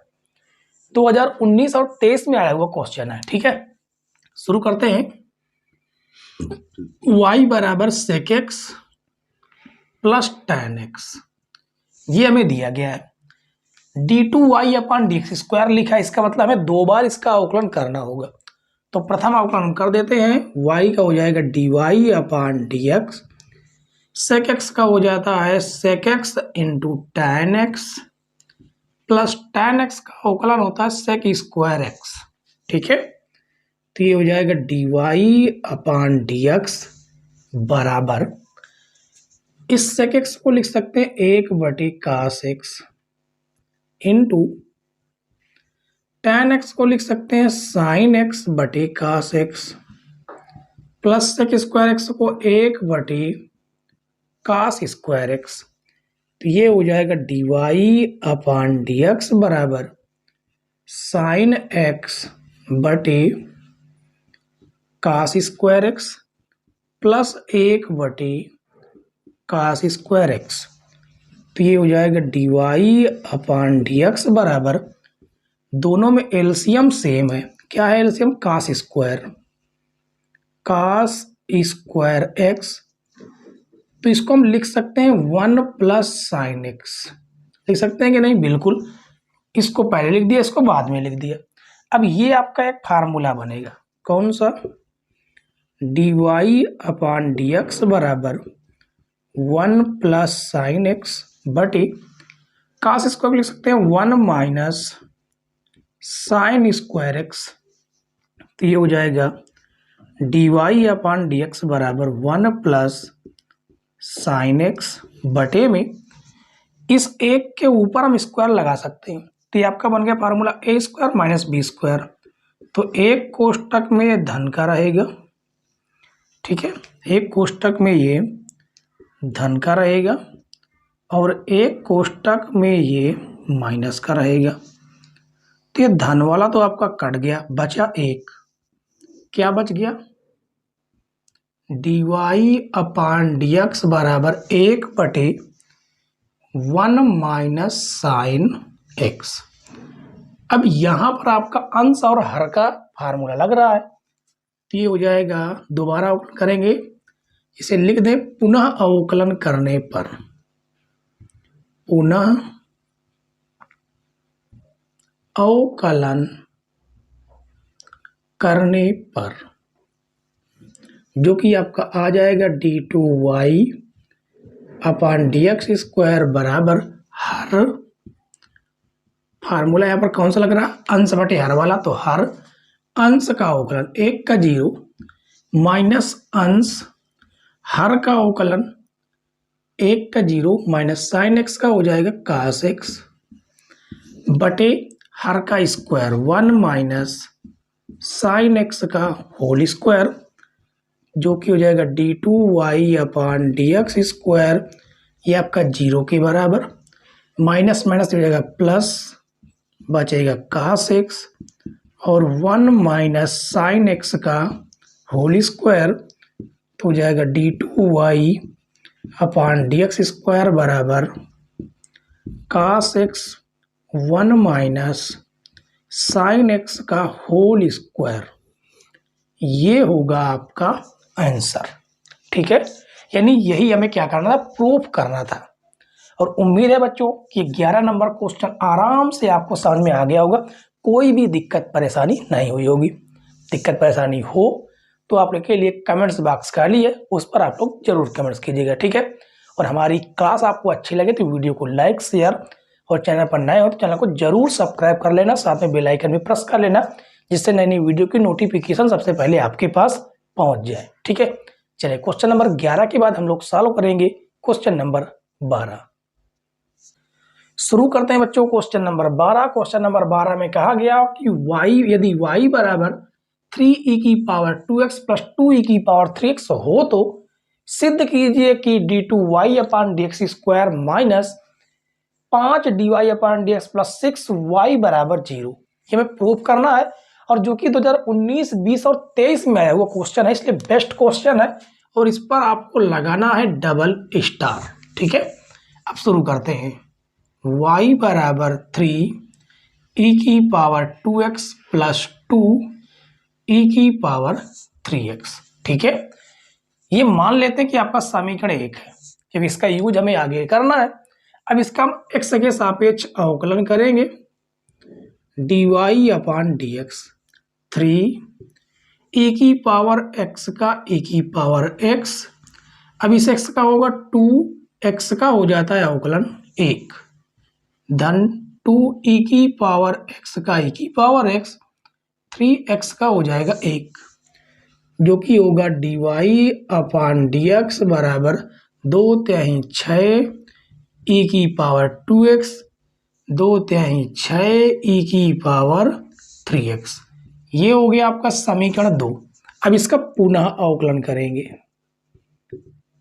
2019 और 23 में आया हुआ क्वेश्चन है। ठीक है, शुरू करते हैं। y बराबर sec x plus tan x ये हमें दिया गया है, d2y अपान dx स्क्वायर लिखा है, इसका मतलब हमें 2 बार इसका अवकलन करना होगा। तो प्रथम अवकलन हम कर देते हैं, y का हो जाएगा dy upon dx, sec x का हो जाता है sec x into tan x plus tan x का अवकलन होता है sec स्क्वायर x। ठीक है, तो ये हो जाएगा dy अपान dx बराबर, इस sec x को लिख सकते हैं 1 बटे cos x into tan x को लिख सकते हैं sin x बटे cos x plus sec square x को 1 बटे cos स्क्वायर x। तो ये हो जाएगा dy अपान dx बराबर sin x बटे cos स्क्वायर x प्लस 1 बटे cos स्क्वायर x। तो ये हो जाएगा dy अपान dx बराबर, दोनों में एलसीएम सेम है, क्या है एलसीएम, cos स्क्वायर x, तो इसको हम लिख सकते हैं 1 प्लस साइन x, लिख सकते हैं कि नहीं, बिल्कुल, इसको पहले लिख दिया, इसको बाद में लिख दिया। अब ये आपका एक फार्मूला बनेगा, कौन सा, dy अपान dx बराबर 1 प्लस साइन x बटे cos स्क्वायर लिख सकते हैं 1 माइनस साइन स्क्वायर x। तो ये हो जाएगा dy अपान dx बराबर 1 प्लस साइन x बटे में इस एक के ऊपर हम स्क्वायर लगा सकते हैं, तो ये आपका बन गया formula a square minus B square. तो एक कोष्टक में धन का रहेगा, ठीक है, एक कोष्टक में ये धन का रहेगा और एक कोष्टक में ये माइनस का रहेगा। तो ये धन वाला तो आपका कट गया, बचा एक, क्या बच गया, dy अपान dx बराबर 1 बटे 1 माइनस साइन x। अब यहां पर आपका अंश और हर का फार्मूला लग रहा है, तो ये हो जाएगा, दोबारा अवकलन करेंगे, इसे लिख दें पुनः अवकलन करने पर, पुनः अवकलन करने पर, जो कि आपका आ जाएगा d2y अपान dx स्क्वायर बराबर हर, फार्मूला यहाँ पर कौन सा लग रहा है, अंश बटे हर वाला, तो हर अंश का अवकलन 1 का 0 माइनस अंश हर का अवकलन 1 का 0 माइनस साइन x का हो जाएगा cos x बटे हर का स्क्वायर 1 माइनस साइन एक्स का होल स्क्वायर, जो कि हो जाएगा d2y upon D X square, ये आपका 0 के बराबर। माइनस माइनस हो जाएगा प्लस, बचेगा cos x, और 1 माइनस साइन एक्स का होल स्क्वायर, तो हो जाएगा d2y upon D X square बराबर cos x 1 minus sine x का होल स्क्वायर। ये होगा आपका आंसर। ठीक है, यानी यही हमें क्या करना था, प्रूफ करना था। और उम्मीद है बच्चों कि 11 नंबर क्वेश्चन आराम से आपको समझ में आ गया होगा, कोई भी दिक्कत परेशानी नहीं हुई होगी। दिक्कत परेशानी हो तो आप लोग के लिए कमेंट्स बॉक्स खाली है, उस पर आप लोग जरूर कमेंट्स कीजिएगा। ठीक है, और हमारी क्लास आपको अच्छी लगे तो वीडियो को लाइक शेयर, और चैनल पर नए हो तो चैनल को जरूर सब्सक्राइब कर लेना, साथ में बेल आइकन भी प्रेस कर लेना, जिससे नई नई वीडियो की नोटिफिकेशन सबसे पहले आपके पास पहुंच जाए। ठीक है, चलिए क्वेश्चन नंबर 11 के बाद हम लोग सॉल्व करेंगे क्वेश्चन नंबर 12। शुरू करते हैं बच्चों क्वेश्चन नंबर 12। क्वेश्चन नंबर 12 में कहा गया कि y यदि y बराबर 3e की पावर 2x प्लस 2e की पावर 3x हो तो सिद्ध कीजिए कि d2y upon D X square minus 5 dy upon D X plus 6y बराबर 0। ये हमें प्रूफ करना है, और जो कि 2019, 20 और 23 में आया हुआ क्वेश्चन है, इसलिए बेस्ट क्वेश्चन है, और इस पर आपको लगाना है डबल स्टार। ठीक है, अब शुरू करते हैं। y बराबर 3e की पावर 2x प्लस 2e की पावर 3x। ठीक है, ये मान लेते हैं कि आपका समीकरण 1 है, क्योंकि इसका यूज हमें आगे करना है। अब इसका हम x के सापेक्ष अवकलन करेंगे, dy upon D x, 3 e की पावर x का e की पावर x। अब इस x का होगा 2x का हो जाता है अवकलन 1, धन 2e की पावर x का e की पावर x, 3x का हो जाएगा 1, जो कि होगा dy अपान डी एक्स बराबर 2/6 e की पावर 2x, 2/6 e की पावर 3x। ये हो गया आपका समीकरण 2। अब इसका पुनः अवकलन करेंगे,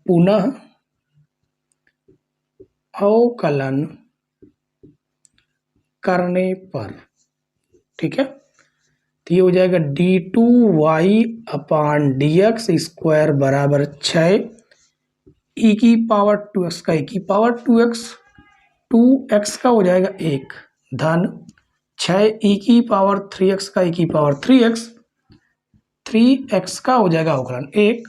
पुनः अवकलन करने पर, ठीक है, तो ये हो जाएगा d2y upon D X square बराबर 6 e की पावर 2x का e की पावर 2x, 2x का हो जाएगा 1, धन 6 e की पावर 3x का e की पावर 3x, 3x का हो जाएगा अवकलन 1,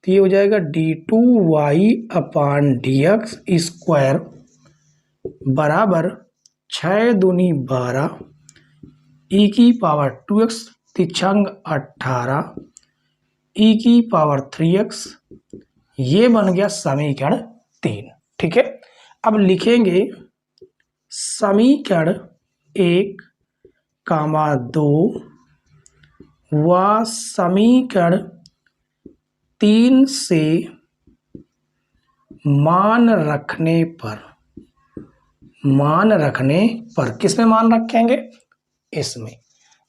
तो ये हो जाएगा d2y upon D X square बराबर 6 दूनी 12 e की पावर 2x, 18 e की पावर 3x। ये बन गया समीकरण 3। ठीक है, अब लिखेंगे समीकरण 1, 2 व समीकरण 3 से मान रखने पर, मान रखने पर किस में मान रखेंगे, इसमें,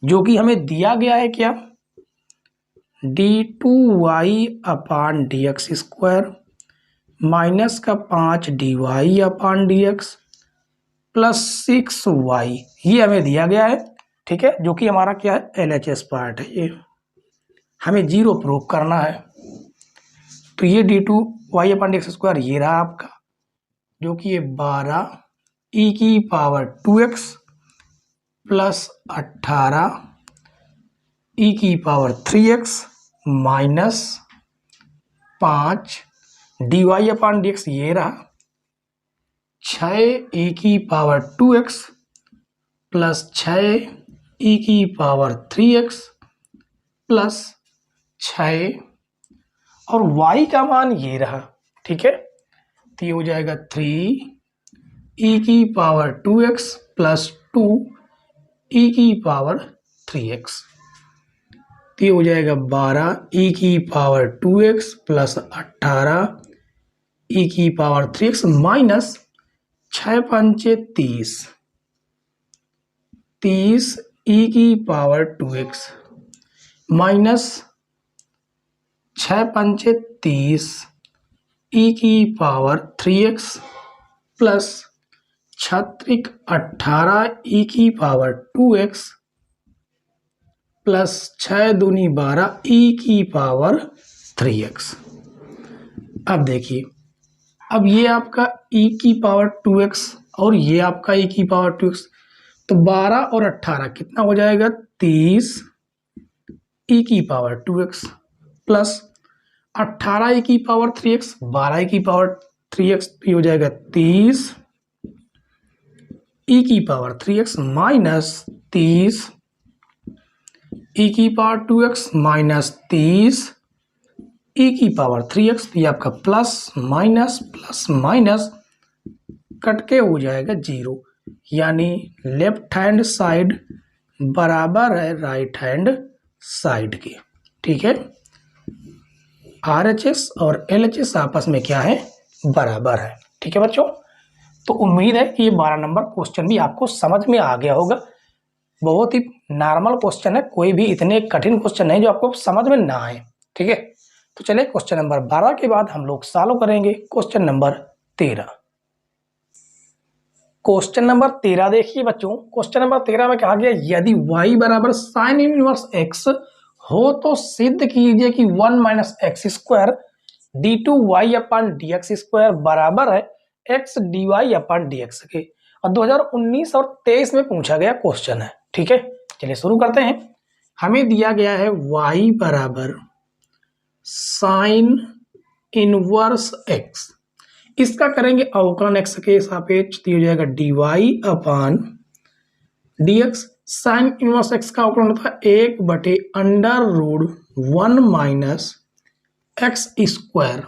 जो कि हमें दिया गया है क्या, d2y upon D X square minus का 5 dy upon D X plus 6y, ये हमें दिया गया है। ठीक है, जो कि हमारा क्या है, LHS पार्ट है, ये हमें 0 प्रूव करना है। तो ये d2y upon D X square ये रहा आपका, जो कि ये 12 e की पावर 2x प्लस 18 e की power 3x minus 5 dy upon D X ये रहा, 6 e की पावर 2x प्लस 6 e की पावर 3x प्लस 6, और y का मान ये रहा। ठीक है, तो ये हो जाएगा 3 e की पावर 2x प्लस 2 e की पावर 3x, तो ये हो जाएगा 12 e की पावर 2x प्लस 18 e की पावर 3x माइनस 6 पंचे 30, 30 ई की पावर 2x माइनस 6 पंचे 30 ई की पावर 3x प्लस 36 18 ई की पावर 2x प्लस 6 दूनी 12 ई की पावर 3x। अब देखिए, अब ये आपका e की पावर 2x और ये आपका e की पावर 2x, तो 12 और 18 कितना हो जाएगा 30 e की पावर 2x प्लस 18 e की पावर 3x 12 e की पावर 3x, ये हो जाएगा 30 e की पावर 3x माइनस 30 e की पावर 2x माइनस 30 e की पावर 3x। तो ये आपका प्लस माइनस कट के हो जाएगा 0, यानी लेफ्ट हैंड साइड बराबर है राइट हैंड साइड के। ठीक है, RHS और LHS आपस में क्या है, बराबर है। ठीक है बच्चों, तो उम्मीद है कि ये 12 नंबर क्वेश्चन भी आपको समझ में आ गया होगा। बहुत ही नॉर्मल क्वेश्चन है, कोई भी इतने कठिन क्वेश्चन नहीं जो आपको समझ में ना आए। ठीक है, तो चलिए क्वेश्चन नंबर 12 के बाद हम लोग सॉल्व करेंगे क्वेश्चन नंबर 13। क्वेश्चन नंबर 13 देखिए बच्चों, क्वेश्चन नंबर 13 में कहा गया यदि y बराबर साइन इनवर्स x हो तो सिद्ध कीजिए कि 1 माइनस एक्स स्क्वायर d2y अपन dx स्क्वायर बराबर है x dy अपन dx के। और 2019 और 23 में पूछा गया क्वेश्चन है। ठीक है, चलिए शुरू करते हैं। हमें दिया गया है y बराबर साइन इनवर्स x, इसका करेंगे अवकलन x के सापेक्ष, तो हो जाएगा dy upon dx। Sine inverse x का अवकलन होता है 1/√1 माइनस एक्स स्क्वायर।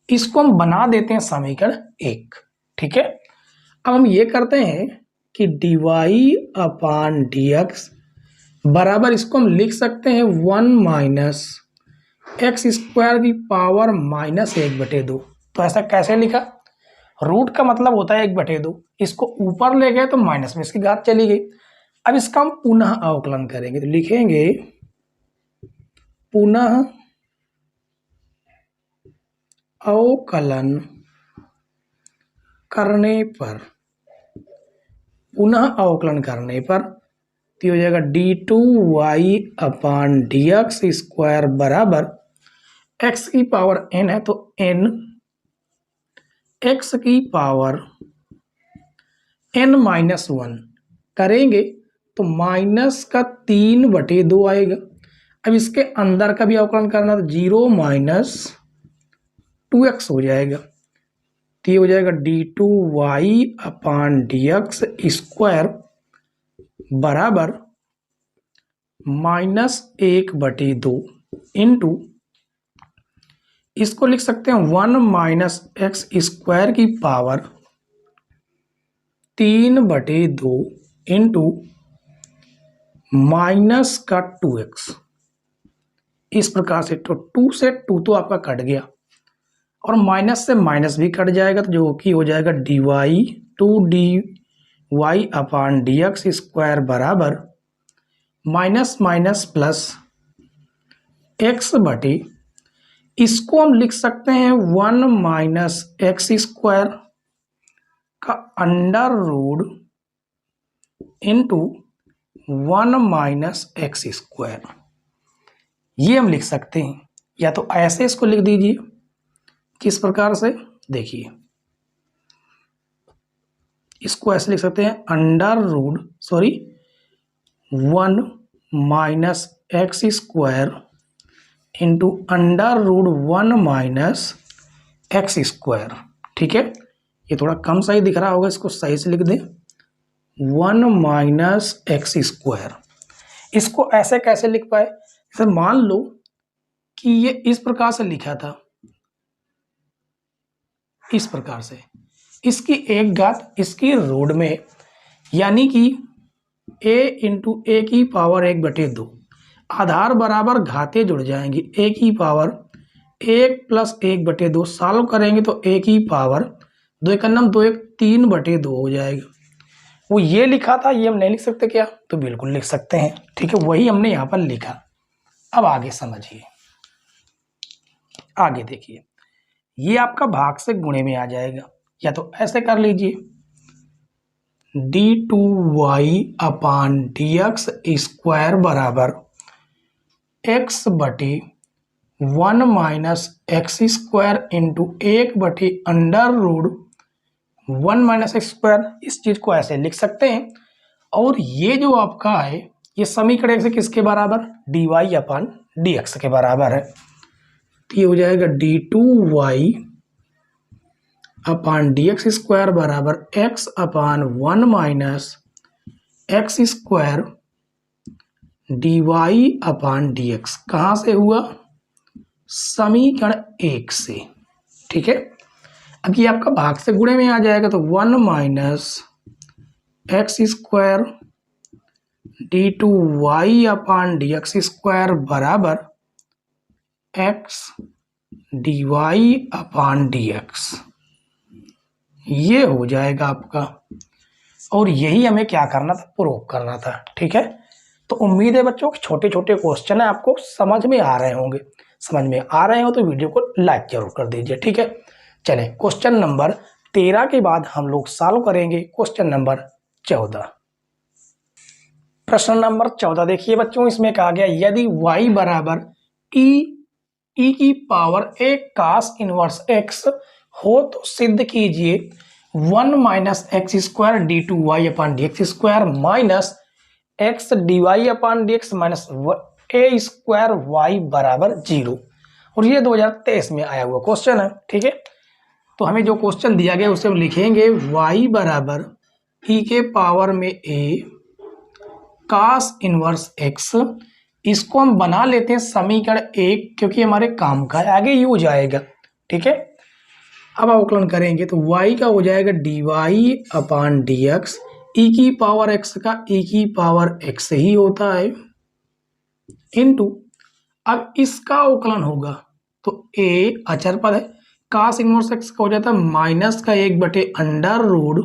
इसको हम बना देते हैं समीकरण 1। ठीक है, अब हम ये करते हैं कि dy अपान dx बराबर, इसको हम लिख सकते हैं 1 माइनस एक्स स्क्वायर की पावर माइनस 1/2। तो ऐसा कैसे लिखा, रूट का मतलब होता है 1/2, इसको ऊपर ले गए तो माइनस में इसकी घात चली गई। अब इसका हम पुनः अवकलन करेंगे, तो लिखेंगे पुनः अवकलन करने पर, पुनः अवकलन करने पर तो हो जाएगा d2y अपान dx स्क्वायर बराबर x की पावर n है तो n x की पावर n माइनस 1 करेंगे तो माइनस का 3/2 आएगा। अब इसके अंदर का भी अवकलन करना तो 0 माइनस 2x हो जाएगा, तो ये हो जाएगा d2y अपान dx स्क्वायर बराबर माइनस 1/2 इंटू, इसको लिख सकते हैं 1 माइनस एक्स स्क्वायर की पावर 3/2 इंटू माइनस का 2x। इस प्रकार से तो 2 से 2 तो आपका कट गया और माइनस से माइनस भी कट जाएगा, तो जो कि हो जाएगा dy अपान dx स्क्वायर बराबर माइनस माइनस प्लस x/, इसको हम लिख सकते हैं 1 माइनस एक्स स्क्वायर का under root into 1 minus X square. ये हम लिख सकते हैं, या तो ऐसे इसको लिख दीजिए, किस प्रकार से देखिए, इसको ऐसे लिख सकते हैं under root 1 minus X square into under root 1 minus X square. ठीक है, ये थोड़ा कम सही दिख रहा होगा, इसको सही से लिख दें 1 माइनस एक्स स्क्वायर। इसको ऐसे कैसे लिख पाए, जैसे मान लो कि ये इस प्रकार से लिखा था, इस प्रकार से इसकी एक घात इसकी रूट में, यानी कि a इंटू ए की पावर 1/2, आधार बराबर घातें जुड़ जाएंगी, a की पावर 1 प्लस 1/2, सॉल्व करेंगे तो a की पावर 2 1 2 1 3/2 हो जाएगा। वो ये लिखा था, ये हम नहीं लिख सकते क्या? तो बिल्कुल लिख सकते हैं, ठीक है, वही हमने यहाँ पर लिखा। अब आगे समझिए, आगे देखिए, ये आपका भाग से गुणे में आ जाएगा, या तो ऐसे कर लीजिए d2y अपान dx स्क्वायर बराबर x बटे 1 माइनस एक्स स्क्वायर इंटू 1 बटे under root 1 minus X square. इस चीज को ऐसे लिख सकते हैं। और ये जो आपका है, ये समीकरण से किसके बराबर? dy अपान dx के बराबर है। तो ये हो जाएगा d2y अपान dx स्क्वायर बराबर x अपान 1 minus X square dy upon dx। कहाँ से हुआ? समीकरण 1 से, ठीक है। अब ये आपका भाग से गुणे में आ जाएगा, तो 1 माइनस एक्स स्क्वायर d2y अपान dx स्क्वायर बराबर x dy अपान dx, ये हो जाएगा आपका। और यही हमें क्या करना था? प्रूव करना था, ठीक है। तो उम्मीद है बच्चों छोटे छोटे क्वेश्चन है आपको समझ में आ रहे होंगे। समझ में आ रहे हो तो वीडियो को लाइक जरूर कर दीजिए, ठीक है। चलें क्वेश्चन नंबर 13 के बाद हम लोग सॉल्व करेंगे क्वेश्चन नंबर 14। प्रश्न नंबर 14 देखिए बच्चों, इसमें कहा गया यदि y बराबर e की power a cos inverse x हो तो सिद्ध कीजिए 1 minus X square D two Y upon D X square minus X D Y upon D X minus A square Y बराबर 0। और ये 2023 में आया हुआ क्वेश्चन है, ठीक है। तो हमें जो क्वेश्चन दिया गया उसे हम लिखेंगे y बराबर e के पावर में a cos इनवर्स x। इसको हम बना लेते हैं समीकरण 1, क्योंकि हमारे काम का आगे ही हो जाएगा, ठीक है। अब अवकलन करेंगे तो y का हो जाएगा dy अपान dx। e की पावर x का e की पावर x ही होता है इनटू, अब इसका अवकलन होगा तो a अचर पद है, cos इनवर्स x का हो जाता है माइनस का 1 बटे under root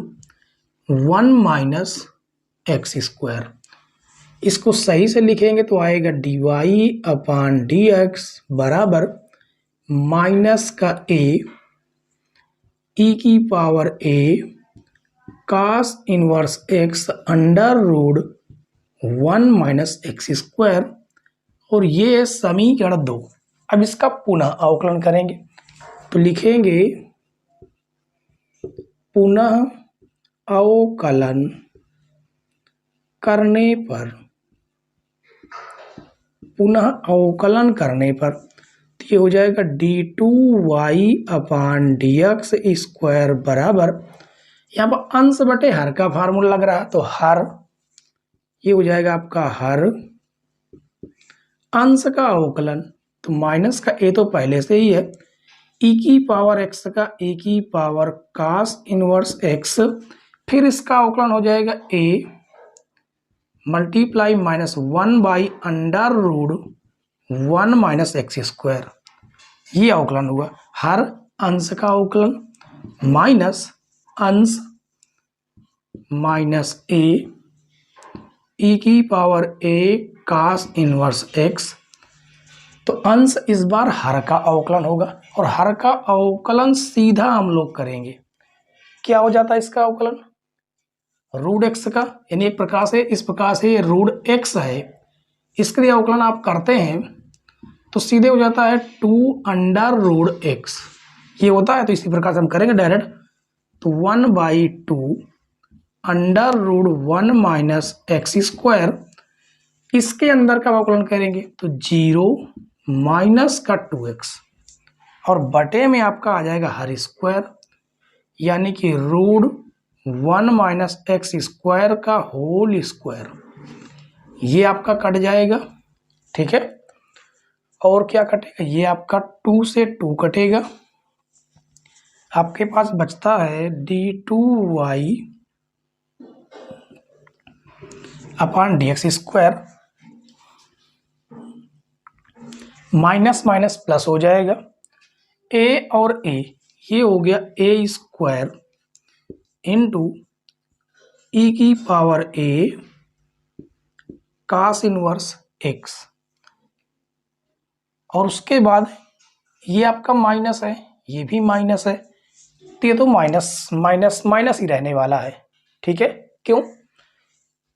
1 minus X square. इसको सही से लिखेंगे तो आएगा dy अपान dx बराबर माइनस का a e की power a cos inverse x under root 1 minus X square. और ये है समीकरण 2। अब इसका पुनः अवकलन करेंगे तो लिखेंगे पुनः अवकलन करने पर, पुनः अवकलन करने पर तो ये हो जाएगा d2y अपान dx स्क्वायर बराबर, यहाँ पर अंश बटे हर का फार्मूला लग रहा है तो हर, ये हो जाएगा आपका हर अंश का अवकलन, तो माइनस का a तो पहले से ही है, e की पावर x का e की पावर cos इनवर्स x, फिर इसका अवकलन हो जाएगा a multiply minus 1 by under root 1 minus X square. ये अवकलन हुआ हर अंश का अवकलन माइनस अंश माइनस a e की power a cos inverse x। तो अंश इस बार हर का अवकलन होगा और हर का अवकलन सीधा हम लोग करेंगे। क्या हो जाता है इसका अवकलन? रूट एक्स का, यानी एक प्रकार से इस प्रकार से ये रूट एक्स है, इसके लिए अवकलन आप करते हैं तो सीधे हो जाता है 2 अंडर रूट एक्स, ये होता है। तो इसी प्रकार से हम करेंगे डायरेक्ट, तो 1 by 2 under root 1 minus X square. इसके अंदर का अवकलन करेंगे तो 0 माइनस का 2x और बटे में आपका आ जाएगा हर स्क्वायर, यानी कि रूट 1 माइनस एक्स स्क्वायर का होल स्क्वायर। ये आपका कट जाएगा, ठीक है। और क्या कटेगा? ये आपका 2 से 2 कटेगा, आपके पास बचता है d2y अपान dx square, minus minus plus हो जाएगा, a और a ये हो गया a स्क्वायर इंटू ई की पावर ए cos इनवर्स x, और उसके बाद ये आपका माइनस है, ये भी माइनस है, तो ये तो माइनस माइनस माइनस ही रहने वाला है। ठीक है, क्यों?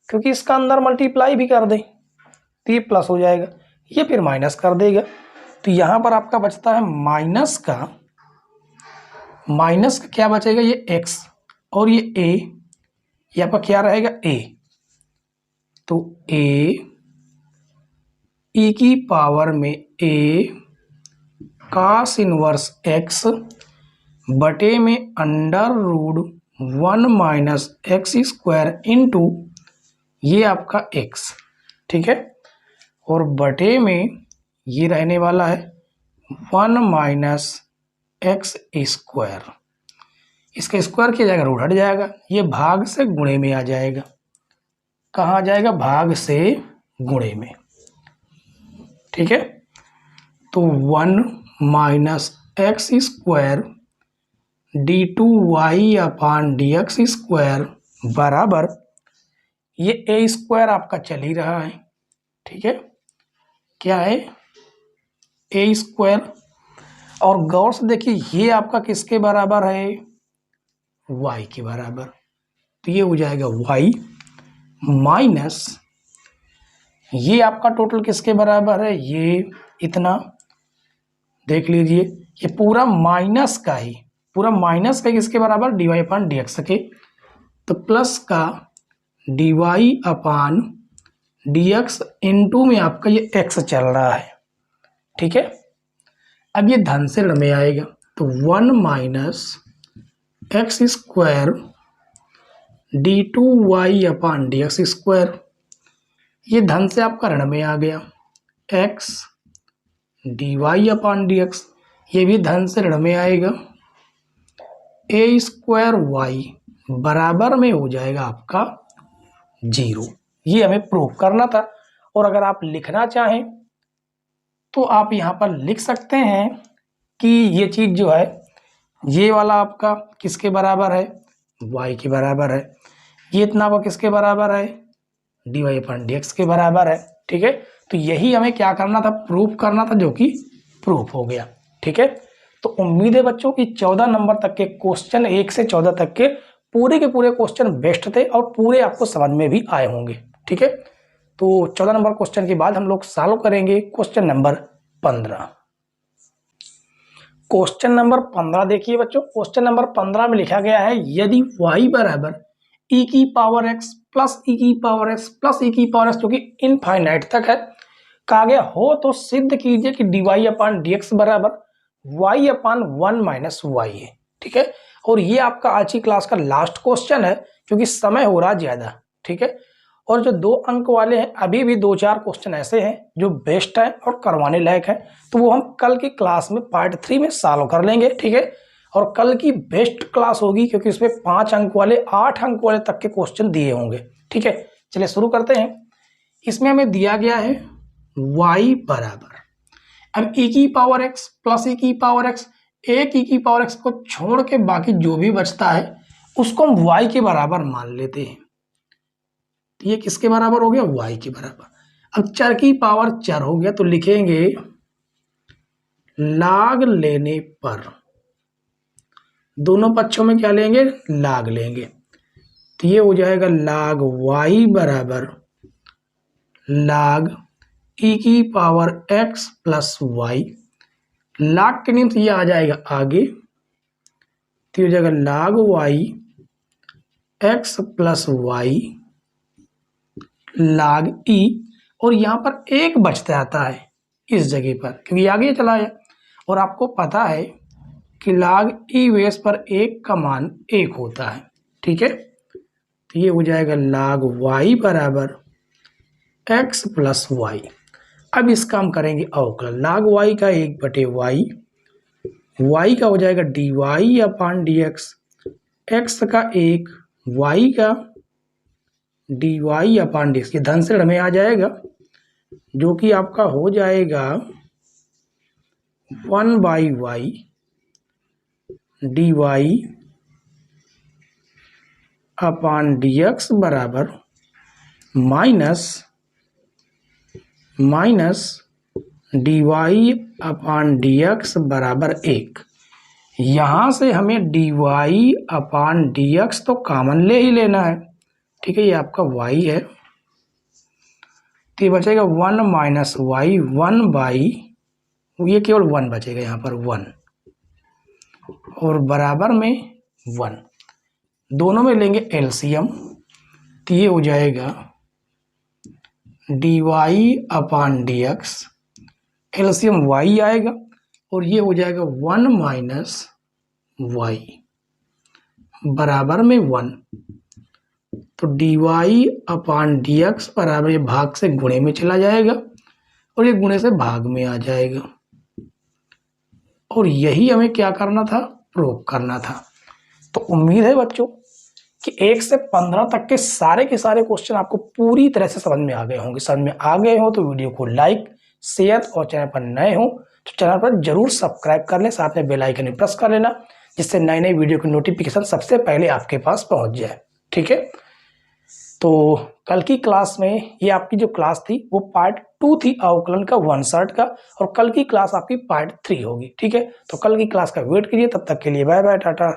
क्योंकि इसका अंदर मल्टीप्लाई भी कर दे तो ये प्लस हो जाएगा, ये फिर माइनस कर देगा, तो यहाँ पर आपका बचता है माइनस का क्या बचेगा, ये x और ये a, ये आपका क्या रहेगा a, तो a e की पावर में a cos इनवर्स x बटे में under root 1 minus X square into ये आपका x। ठीक है, और बटे में ये रहने वाला है 1 माइनस एक्स स्क्वायर, इसका स्क्वायर किया जाएगा, रूट हट जाएगा, ये भाग से गुणे में आ जाएगा। कहाँ आ जाएगा? भाग से गुणे में। ठीक है, तो 1 minus X square D two Y upon D X square बराबर, ये ए स्क्वायर आपका चल ही रहा है। ठीक है, क्या है? ए स्क्वायर, और गौर से देखिए ये आपका किसके बराबर है? y के बराबर, तो ये हो जाएगा y माइनस ये आपका टोटल किसके बराबर है? ये इतना देख लीजिए, ये पूरा माइनस का ही, पूरा माइनस का किसके बराबर? D Y upon D x के, तो प्लस का D Y upon D x into में आपका ये एक्स चल रहा है। ठीक है, अब ये धन से ऋण में आएगा, तो 1 minus X square D two Y upon D X square, ये धन से आपका ऋण में आ गया, X D Y upon D X, ये भी धन से ऋण में आएगा, ए स्क्वायर वाई बराबर में हो जाएगा आपका 0। ये हमें प्रूव करना था, और अगर आप लिखना चाहें तो आप यहाँ पर लिख सकते हैं कि ये चीज़ जो है ये वाला आपका किसके बराबर है? y के बराबर है, ये इतना आपका किसके बराबर है? डी वाई अपन डी एक्स के बराबर है। ठीक है, तो यही हमें क्या करना था? प्रूफ करना था, जो कि प्रूफ हो गया। ठीक है, तो उम्मीद है बच्चों की 14 नंबर तक के क्वेश्चन, 1 से 14 तक के पूरे क्वेश्चन बेस्ट थे और पूरे आपको समझ में भी आए होंगे। ठीक है, तो 14 नंबर क्वेश्चन के बाद हम लोग सॉल्व करेंगे क्वेश्चन नंबर 15। क्वेश्चन नंबर 15 देखिए बच्चों, क्वेश्चन नंबर 15 में लिखा गया है यदि y बराबर e की पावर x प्लस e की पावर x प्लस e की पावर x जो कि इनफाइनाइट तक है कहा गया हो, तो सिद्ध कीजिए कि D Y upon D X बराबर y अपान 1 माइनस वाई है। ठीक है, और ये आपका आज की क्लास का लास्ट क्वेश्चन है क्योंकि समय हो रहा ज्यादा। ठीक है, और जो 2 अंक वाले हैं अभी भी 2-4 क्वेश्चन ऐसे हैं जो बेस्ट है और करवाने लायक है, तो वो हम कल की क्लास में पार्ट 3 में सॉल्व कर लेंगे। ठीक है, और कल की बेस्ट क्लास होगी क्योंकि इसमें 5 अंक वाले 8 अंक वाले तक के क्वेश्चन दिए होंगे। ठीक है, चलिए शुरू करते हैं। इसमें हमें दिया गया है y बराबर, अब e की पावर x प्लस e की पावर x, एक e की पावर x को छोड़ के बाकी जो भी बचता है उसको हम y के बराबर मान लेते हैं। तो ये किसके बराबर हो गया? y के बराबर। अब चर की पावर चर हो गया तो लिखेंगे लाग लेने पर, दोनों पक्षों में क्या लेंगे? लाग लेंगे, तो ये हो जाएगा लाग y बराबर लाग e की पावर x प्लस वाई, लाग के नियम से ये आ जाएगा आगे, तो ये हो जाएगा लाग y x प्लस वाई लाग e, और यहाँ पर एक बच जाता है इस जगह पर क्योंकि आगे चला है, और आपको पता है कि लाग e बेस पर 1 का मान 1 होता है। ठीक है, तो ये हो जाएगा लाग y बराबर x प्लस वाई। अब इसका हम करेंगे अवकलन, लाग y का 1/y, y का हो जाएगा D Y upon D x, x का 1, y का D Y upon D X, ये धन से ऋण में आ जाएगा जो कि आपका हो जाएगा 1/y D Y upon D X बराबर minus D Y upon D X बराबर 1। यहाँ से हमें D Y upon D X तो कॉमन ले ही लेना है, ठीक है। ये आपका y है, तो ये बचेगा 1 माइनस वाई 1 बाई, ये केवल 1 बचेगा यहाँ पर 1, और बराबर में 1। दोनों में लेंगे एलसीएम, तो ये हो जाएगा D Y upon D X, LCM y आएगा, और ये हो जाएगा 1 माइनस वाई बराबर में 1। तो D Y upon D X बराबर, ये भाग से गुणे में चला जाएगा और ये गुणे से भाग में आ जाएगा, और यही हमें क्या करना था, प्रूव करना था। तो उम्मीद है बच्चों कि 1 से 15 तक के सारे क्वेश्चन आपको पूरी तरह से समझ में आ गए होंगे। समझ में आ गए हो तो वीडियो को लाइक, शेयर, और चैनल पर नए हो तो चैनल पर जरूर सब्सक्राइब कर लें, साथ में बेल आइकन प्रेस कर लेना, जिससे नई नई वीडियो की नोटिफिकेशन सबसे पहले आपके पास पहुंच जाए, ठीक है। तो कल की क्लास में, ये आपकी जो क्लास थी वो पार्ट 2 थी अवकलन का 1 शॉट का, और कल की क्लास आपकी पार्ट 3 होगी, ठीक है। तो कल की क्लास का वेट कीजिए, तब तक के लिए बाय बाय, टाटा।